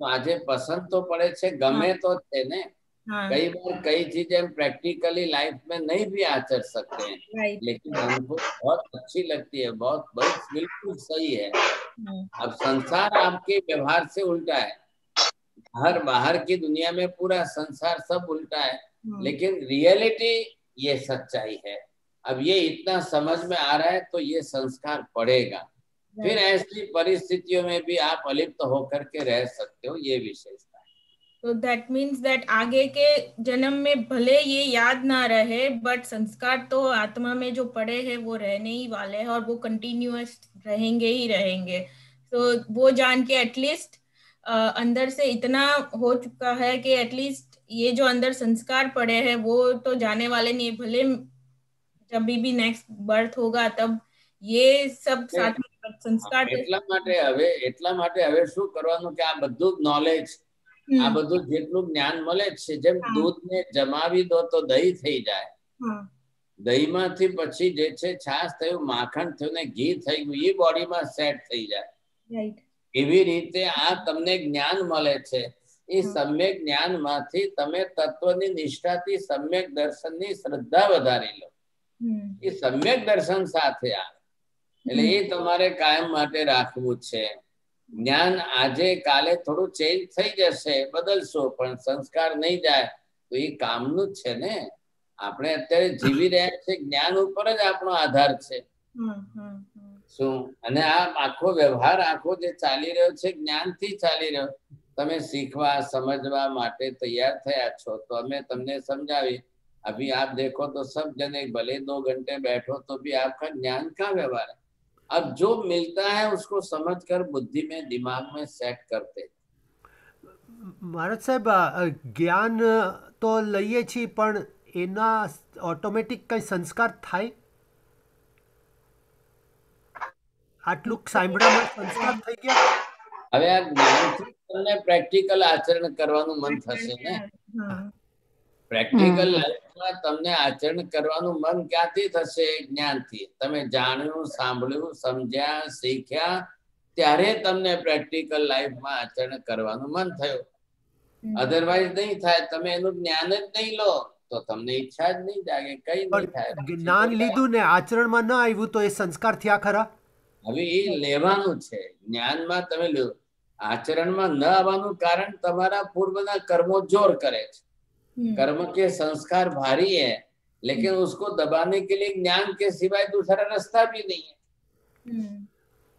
तो आज पसंद तो पड़े छे, गमे तो थे ने. कई बार कई चीजें हम प्रैक्टिकली लाइफ में नहीं भी आचर सकते हैं, लेकिन हमको बहुत अच्छी लगती है, बहुत बिल्कुल सही है. अब संसार आपके व्यवहार से उल्टा है, बाहर की दुनिया में पूरा संसार सब उल्टा है, लेकिन रियलिटी ये सच्चाई है. अब ये इतना समझ में आ रहा है तो ये संस्कार पड़ेगा. फिर ऐसी परिस्थितियों में भी आप अलिप्त होकर के रह सकते हो, ये विशेषता. तो दैट मीन्स दैट आगे के जन्म में भले ये याद ना रहे बट संस्कार तो आत्मा में जो पड़े हैं वो रहने ही वाले हैं और वो कंटिन्यूअस रहेंगे ही रहेंगे. तो वो जान के एटलीस्ट अंदर से इतना हो चुका है कि एटलीस्ट ये जो अंदर संस्कार पड़े हैं वो तो जाने वाले नहीं, भले जब भी नेक्स्ट बर्थ होगा तब ये सब साथ में संस्कार. એટલા માટે હવે શું કરવાનું કે આ બધું નોલેજ, આ બધું જેટલું જ્ઞાન મળે છે, જેમ દૂધને જમાવી દો તો દહીં થઈ જાય, દહીંમાંથી પછી જે છે છાશ થયું, માખણ થયું ને ઘી થઈ ગયું, એ બોડીમાં સેટ થઈ જાય. એવી રીતે આ તમને જ્ઞાન મળે છે. એ સમ્યક જ્ઞાનમાંથી તમે તત્વની નિષ્ઠાથી સમ્યક દર્શનની શ્રદ્ધા વધારી લો. એ સમ્યક દર્શન સાથે આવે એટલે એ તમારે કાયમ માટે રાખવું છે. જ્ઞાન આજે કાલે થોડું ચેન્જ થઈ જશે, બદલશો, પણ સંસ્કાર નહીં જાય તો એ કામનું જ છે ને. આપણે અત્યારે જીવી રહ્યા છે જ્ઞાન ઉપર જ આપણો આધાર છે. શું અને આ આખો વ્યવહાર આખો જે ચાલી રહ્યો છે જ્ઞાનથી ચાલી રહ્યો. તમે શીખવા સમજવા માટે તૈયાર થયા છો તો અમે તમને समझावी. अभी आप देखो तो सब जने भले 2 घंटे बैठो तो भी आपका ज्ञान का व्यवहार है. अब जो मिलता है उसको समझकर बुद्धि में दिमाग में सेट करते. महाराज साहेब, ज्ञान तो लઈએ છીએ પણ એના ઓટોમેટિક કઈ સંસ્કાર થાય? આટલું સાંભળવામાં સંસ્કાર થઈ ગયા? હવે આ જ્ઞાનથી તમને પ્રેક્ટિકલ આચરણ કરવાનું મન થશે ને. પ્રેક્ટિકલ લાઈફમાં તમને આચરણ કરવાનું મન ક્યાંથી થશે? જ્ઞાનથી. તમે જાણ્યું, સાંભળ્યું, સમજ્યા, શીખ્યા ત્યારે તમને પ્રેક્ટિકલ લાઈફમાં આચરણ કરવાનું મન થયું. અધરવાઇઝ નહીં થાય. તમે એનું જ્ઞાન જ નહીં લો તો તમને ઈચ્છા જ નહીં જાગે, કઈ નહીં થાય. જ્ઞાન લીધું ને આચરણમાં ન આવ્યું તો એ સંસ્કાર થયા ખરા? હવે એ લેવાનું છે. જ્ઞાનમાં તમે લો, આચરણમાં ન આવવાનું કારણ તમારા પૂર્વના કર્મો જોર કરે છે. कर्म के संस्कार भारी है, लेकिन उसको दबाने के लिए ज्ञान के सिवाय दूसरा रास्ता भी नहीं है.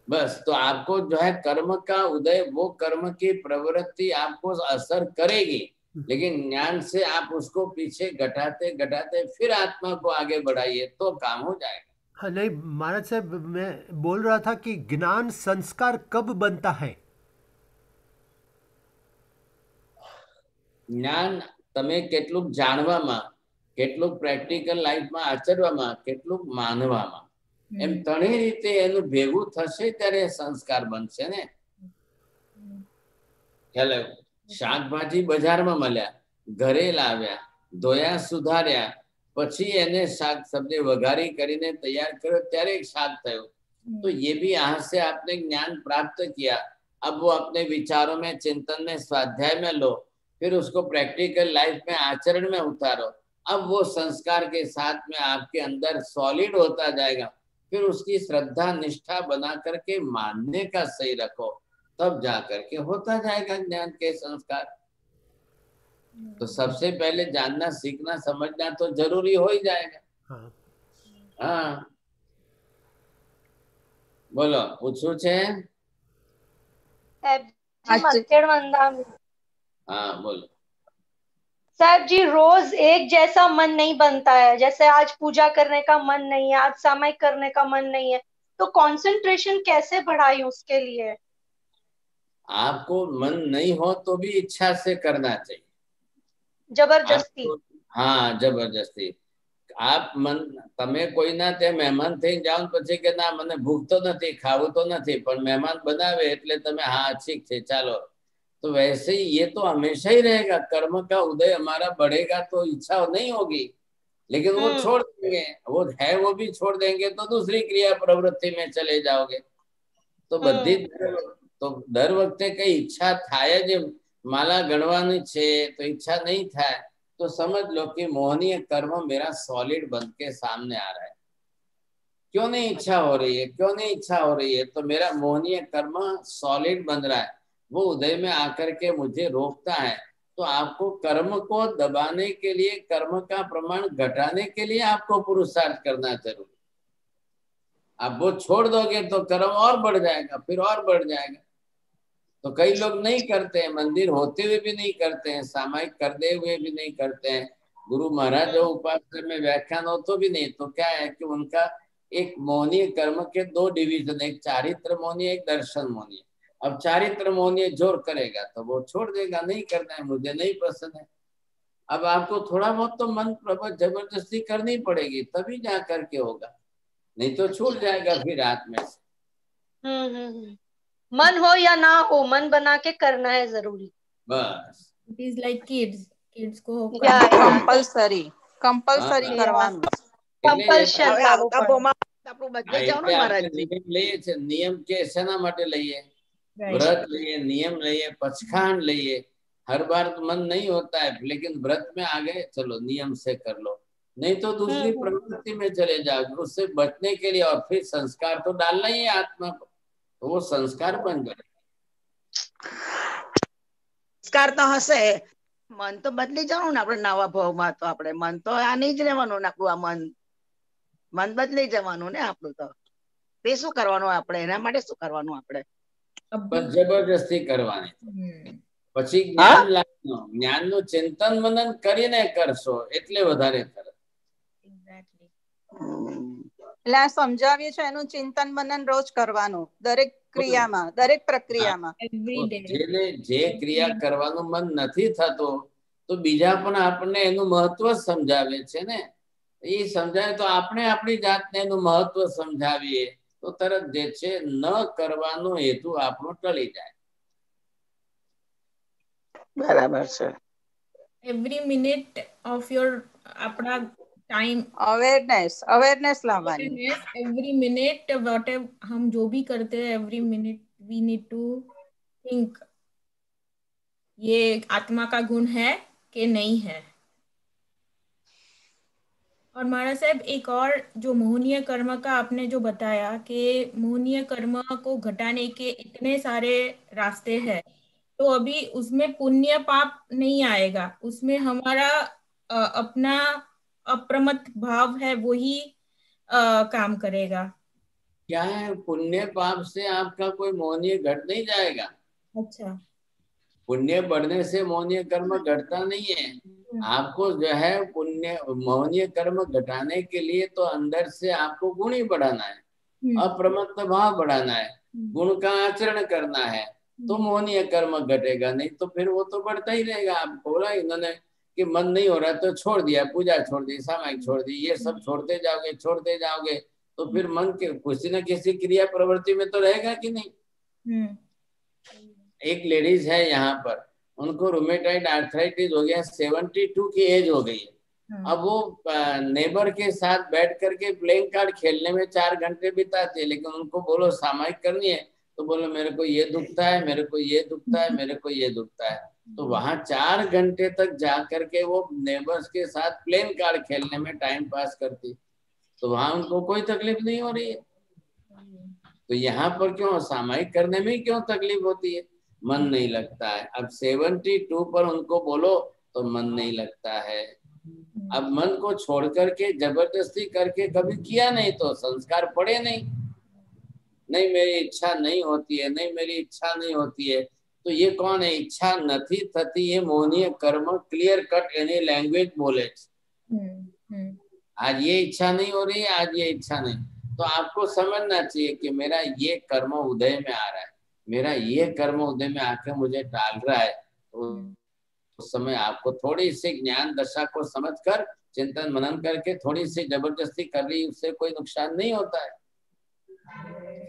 बस तो आपको जो है कर्म का उदय, वो कर्म की प्रवृत्ति आपको असर करेगी, लेकिन ज्ञान से आप उसको पीछे घटाते घटाते फिर आत्मा को आगे बढ़ाइए तो काम हो जाएगा. हाँ नहीं महाराज साहब, मैं बोल रहा था कि ज्ञान संस्कार कब बनता है? જ્ઞાન તમે કેટલુંક જાણવામાં, કેટલુંક પ્રેક્ટિકલ લાઈફમાં આચરવામાં, કેટલુંક માનવામાં, એમ ત્રણેય રીતે એનું ભેગું થશે ત્યારે સંસ્કાર બનશે ને. ખ્યાલ આવ્યો? શાકભાજી બજારમાં મળ્યા, ઘરે લાવ્યા, ધોયા, સુધાર્યા, પછી એને શાક સબ્જી વઘારી કરીને તૈયાર કર્યો ત્યારે એક શાક થયું. तो ये भी यहाँ से आपने ज्ञान प्राप्त किया. अब वो अपने विचारों में, चिंतन में, स्वाध्याय में लो, फिर उसको प्रैक्टिकल लाइफ में आचरण में उतारो. अब वो संस्कार के साथ में आपके अंदर सॉलिड होता जाएगा. फिर उसकी श्रद्धा निष्ठा बना करके मानने का सही रखो, तब जा करके होता जाएगा ज्ञान के संस्कार. तो सबसे पहले जानना, सीखना, समझना तो जरूरी हो ही जाएगा. हाँ बोलो, पूछू छे? हाँ बोलो. साहब जी, रोज एक जैसा मन नहीं बनता है. जैसे आज पूजा करने का मन नहीं है, आज सामायिक करने का मन नहीं है, तो कंसंट्रेशन कैसे बढ़ाई उसके लिए? आपको मन नहीं हो तो भी इच्छा से करना चाहिए. जबरदस्ती? हाँ जबरदस्ती. आप मन તમે કોઈના તે મહેમાન થઈ જાઓ પછી કે ના મને ભૂખ તો નથી, ખાવું તો નથી, પણ મહેમાન બનાવે એટલે તમે हाँ ठीक है चलो. तो वैसे ही ये तो हमेशा ही रहेगा. कर्म का उदय हमारा बढ़ेगा तो इच्छा नहीं होगी, लेकिन वो छोड़ देंगे, वो है वो भी छोड़ देंगे तो दूसरी क्रिया प्रवृत्ति में चले जाओगे. तो बધી तो दर वखते कई इच्छा थाय ज माला गणवानी छे तो इच्छा नहीं थाय तो समझ लो कि मोहनीय कर्म मेरा सॉलिड बन के सामने आ रहा है. क्यों नहीं इच्छा हो रही है, क्यों नहीं इच्छा हो रही है? तो मेरा मोहनीय कर्म सॉलिड बन रहा है, वो उदय में आकर के मुझे रोकता है. तो आपको कर्म को दबाने के लिए, कर्म का प्रमाण घटाने के लिए आपको पुरुषार्थ करना जरूरी. आप वो छोड़ दोगे तो कर्म और बढ़ जाएगा, फिर और बढ़ जाएगा. तो कई लोग नहीं करते हैं, मंदिर होते हुए भी नहीं करते हैं, सामायिक करते हुए भी नहीं करते हैं, गुरु महाराज जो उपासना में व्याख्यान हो तो भी नहीं. तो क्या है कि उनका एक मोहनीय कर्म के 2 डिवीजन, एक चारित्र मोहनीय, एक दर्शन मोहनीय. अब चारित्र मोहनीय जोर करेगा तो वो छोड़ देगा, नहीं करना है, मुझे नहीं पसंद है. अब आपको थोड़ा बहुत तो मन जबरदस्ती करनी पड़ेगी, तभी जा करके होगा, नहीं तो छूट जाएगा फिर हाथ में से. मन हो या ना हो, मन बना के करना है जरूरी. बस. It is like kids को कंपल्सरी કરવાનું. कंपल्शन આપણું બધે જાવ ને મહારાજ. નિયમ કે શેના માટે લઈએ? व्रत लिए, नियम लिए, पचखांड लिए, हर बार तो मन नहीं होता है, लेकिन व्रत में आ गए, चलो नियम से कर लो, नहीं तो दूसरी प्रवृत्ति में चले जाओगे। उससे बचने के लिए और फिर संस्कार तो डालना ही है आत्मा को, तो वो संस्कार बन जाए। સંસ્કાર તો હશે, મન તો બદલી જવાનું ને આપણે નવા ભાવમાં, તો આપણે મન તો આ નહીં જ રહેવાનું ને આપણું, આ મન બદલી જવાનું ને આપણું, તો તે શું કરવાનું આપણે, એના માટે શું કરવાનું આપણે? જબરજસ્તી કરવાની, પછી જ્ઞાનનું ચિંતન મનન કરીને કરશો એટલે વધારે કરે. એટલે આ સમજાવ્યું છે એનું ચિંતન મનન રોજ કરવાનું, દરેક ક્રિયામાં, દરેક પ્રક્રિયામાં. જે ક્રિયા કરવાનું મન નથી થતું તો બીજા પણ આપણને એનું મહત્વ સમજાવે છે ને, એ સમજાવે તો આપણે આપણી જાતને એનું મહત્વ સમજાવીએ તો તરત જે છે ન કરવાનો હેતુ આપણો ટળી જાય. બરાબર છે. એવરી મિનિટ ઓફ યોર આપણા टाइम अवेयरनेस लावानी, एवरी मिनट व्हाट हम जो भी करते हैं every minute we need to think ये आत्मा का गुण है कि नहीं है. और महाराज साहब एक और जो मोहनीय कर्म का आपने जो बताया कि मोहनीय कर्म को घटाने के इतने सारे रास्ते हैं, तो अभी उसमें पुण्य पाप नहीं आएगा, उसमें हमारा अपना अप्रमत्त भाव है वही काम करेगा. क्या है, पुण्य पाप से आपका कोई मोहनीय घट नहीं जाएगा. अच्छा, पुण्य बढ़ने से मोहनीय कर्म घटता नहीं है. आपको जो है पुण्य मोहनीय कर्म घटाने के लिए तो अंदर से आपको गुण ही बढ़ाना है, अप्रमत्त भाव बढ़ाना है, गुण का आचरण करना है, तो मोहनीय कर्म घटेगा. नहीं तो फिर वो तो बढ़ता ही रहेगा. आप बोला इन्होंने कि मन नहीं हो रहा तो छोड़ दिया, पूजा छोड़ दी, सामायिक छोड़ दी, ये सब छोड़ते जाओगे तो फिर मन के किसी न किसी क्रिया प्रवृत्ति में तो रहेगा कि नहीं. एक लेडीज है यहाँ पर, उनको रूमेटाइड आर्थराइटिस हो गया, 72 की एज हो गई है. अब वो नेबर के साथ बैठ करके प्लेइंग कार्ड खेलने में 4 घंटे बिताते, लेकिन उनको बोलो सामायिक करनी है तो बोलो मेरे को ये दुखता है, मेरे को ये दुखता है, मेरे को ये दुखता है. तो वहां 4 घंटे तक जा करके वो नेबर्स के साथ प्लेन कार्ड खेलने में टाइम पास करती, तो वहां उनको कोई तकलीफ नहीं हो रही है. तो यहाँ पर क्यों सामायिक करने में क्यों तकलीफ होती है, मन नहीं लगता है. अब 72 पर उनको बोलो तो मन नहीं लगता है. अब मन को छोड़ करके जबरदस्ती करके कभी किया नहीं तो संस्कार पड़े नहीं मेरी इच्छा नहीं होती है, नहीं मेरी इच्छा नहीं होती है. तो ये कौन है, इच्छा નથી થતી, ये मोहनीय कर्म क्लियर कट एनी लैंग्वेज बोले. आज ये इच्छा नहीं हो रही है, आज ये इच्छा नहीं, तो आपको समझना चाहिए कि मेरा ये कर्म उदय में आ रहा है, मेरा ये कर्म उदय में आकर मुझे टाल रहा है. तो उस समय आपको थोड़ी सी ज्ञान दशा को समझकर चिंतन मनन करके थोड़ी सी जबरदस्ती कर रही, उससे कोई नुकसान नहीं होता है,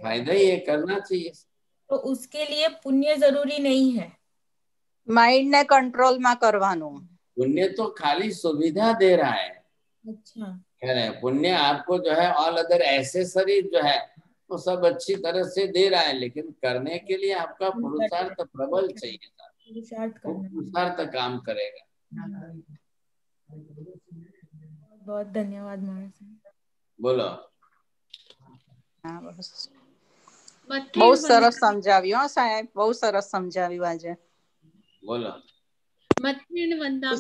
फायदा ही ये करना चाहिए. तो उसके लिए पुण्य जरूरी नहीं है, माइंड ने कंट्रोल में करवानो. पुण्य तो खाली सुविधा दे रहा है. अच्छा, कह रहे हैं पुण्य आपको जो है ऑल अदर एसेसरीज जो है वो सब अच्छी तरह से दे रहा है, लेकिन करने के लिए आपका पुरुषार्थ प्रबल चाहिए था, पुरुषार्थ काम करेगा. बहुत धन्यवाद महाराज. बोलो. બહુ સરસ સમજાવ્યું સાહેબ, બહુ સરસ સમજાવ્યું આજે. બોલો.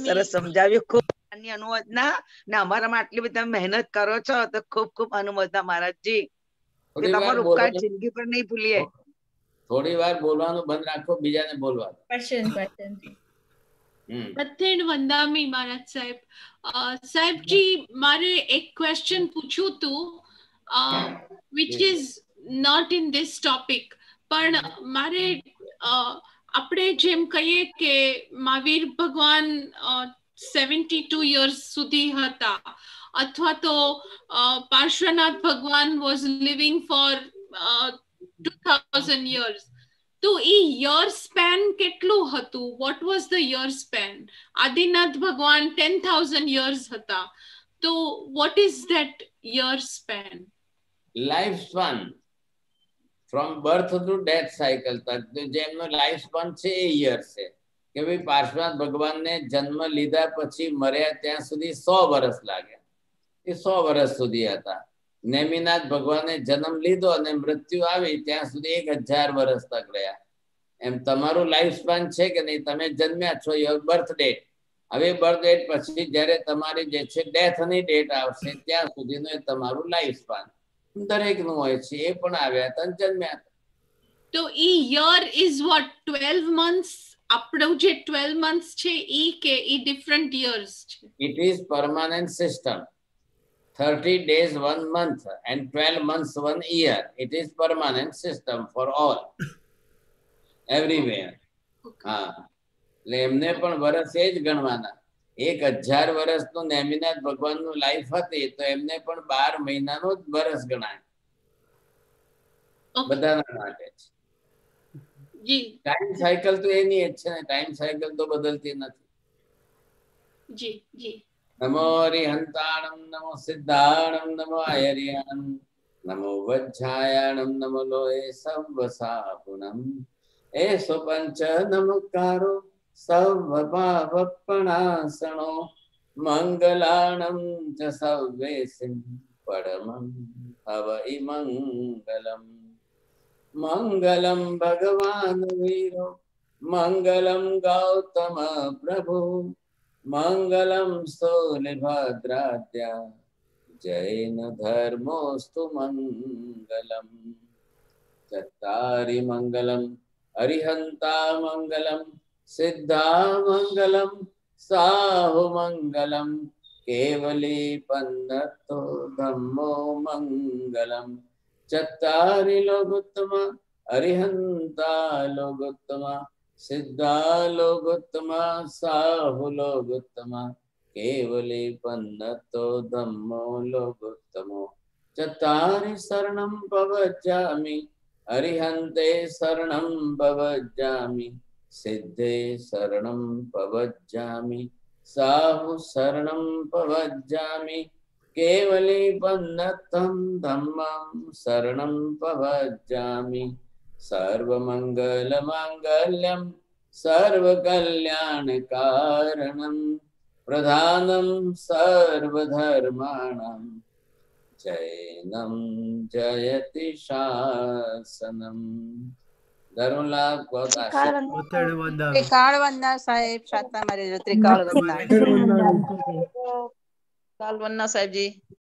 સરસ સમજાવ્યું, ખૂબ અનુમોદના ને અમારામાં આટલી બધી તમે મહેનત કરો છો તો ખૂબ ખૂબ અનુમોદના મહારાજજી, કે તમારો ઉપકાર જિંદગી પર નહીં ભૂલીએ. થોડી વાર બોલવાનું બંધ રાખો, બીજાને બોલવા. ક્વેશ્ચન મથેણ વંદામી મહારાજ સાહેબ. સાહેબજી મારે એક ક્વેશ્ચન પૂછ્યું હતું which is not in this topic, પણ મારે આપણે જેમ કહીએ કે મહાવીર ભગવાન 72 years સુધી હતા, અથવા તો પાર્શ્વનાથ ભગવાન was living for 2000 years, તો એ યર સ્પેન કેટલું હતું? what was the year span? Adinath ભગવાન 10,000 years હતા, તો what is that year span? Life span from birth to death cycle તક જેમનો લાઈફ સ્પાન છે એ યર છે કે ભાઈ પાર્શ્વનાથ ભગવાનને જન્મ લીધા પછી મર્યા ત્યાં સુધી 100 વર્ષ લાગ્યા, એ 100 વર્ષ સુધી હતા. નેમિનાથ ભગવાને જન્મ લીધો અને મૃત્યુ આવી ત્યાં સુધી 1000 વર્ષ તક રહ્યા. એમ તમારું લાઈફ સ્પાન છે કે નહીં? તમે જન્મ્યા છો, યોર બર્થ ડેટ. હવે બર્થ ડેટ પછી જ્યારે તમારી જે છે ડેથની ડેટ આવશે ત્યાં સુધીનું એ તમારું લાઈફ સ્પાન દરેકનું હોય છે. એ પણ આવ્યા હતા, જન્મ્યા હતા. તો ઈ યર ઇઝ વોટ 12 months? આપણું જે 12 months છે ઈ કે ઈ ડિફરન્ટ યર્સ છે? It is permanent system. 30 days 1 month and 12 months 1 year. It is permanent system for all. Everywhere. હા, એટલે એમને પણ વર્ષ એ જ ગણવાના. 1000 વર્ષનું નેમિનાથ ભગવાનનું લાઈફ હતી તો એમને પણ 12 મહિનાનો જ વર્ષ ગણાય. બધાના માટે છે. જી, ટાઈમ સાયકલ તો એની જ છે ને, ટાઈમ સાયકલ તો બદલતી નથી. જી, જી. નમો હરિહંતાણમ, નમો સિદ્ધાણમ, નમો આયર્યાણમ, નમો વજ્જાયાણમ, નમો લોય સવસાપુનમ. એસો પંચ નમકારો સર્વભાવપણાસણો મંગલાણમ ચ સર્વેસિં પરમં હવૈ મંગલમ. મંગલમ ભગવાન વીરો, મંગલમ ગૌતમ પ્રભુ, મંગલમ સ્થૂલભદ્રાદ્યા, જૈન ધર્મોસ્તુ મંગલમ. ચત્તારી મંગલમ અરિહંતા મંગલમ, સિદ્ધા મંગલમ, સાહુ મંગલમ, કેવલી પન્નતો ધમ્મો મંગલમ. ચત્તારી લોકોત્તમ અરિહંતા લોકોત્તમ, સિદ્ધા લોકોત્તમ, સાહુ લોકોત્તમ, કેવલી પન્નતો ધમ્મો લોકોત્તમો. ચત્તારી શરણમ પવજ્જામિ, અરિહંતે શરણમ પવજ્જામિ, સિદ્ધે શરણમ પવજ્જામિ, સાહુ શરણમ પવજ્જામિ, કેવલી પન્નતમ ધમ્મં શરણમ પવજ્જામિ. સર્વમંગલ માંગલ્યમ સર્વકલ્યાણકારણમ, પ્રધાનમ સર્વધર્માણામ, જૈનમ જયતિ શાસનમ. ધર્મલાભ બહુત આશીર્વાદ. ત્રિકાળ વંદના સાહેબ, શાંતા મારી ત્રિકાળ વંદના. ત્રિકાળ વંદના સાહેબજી.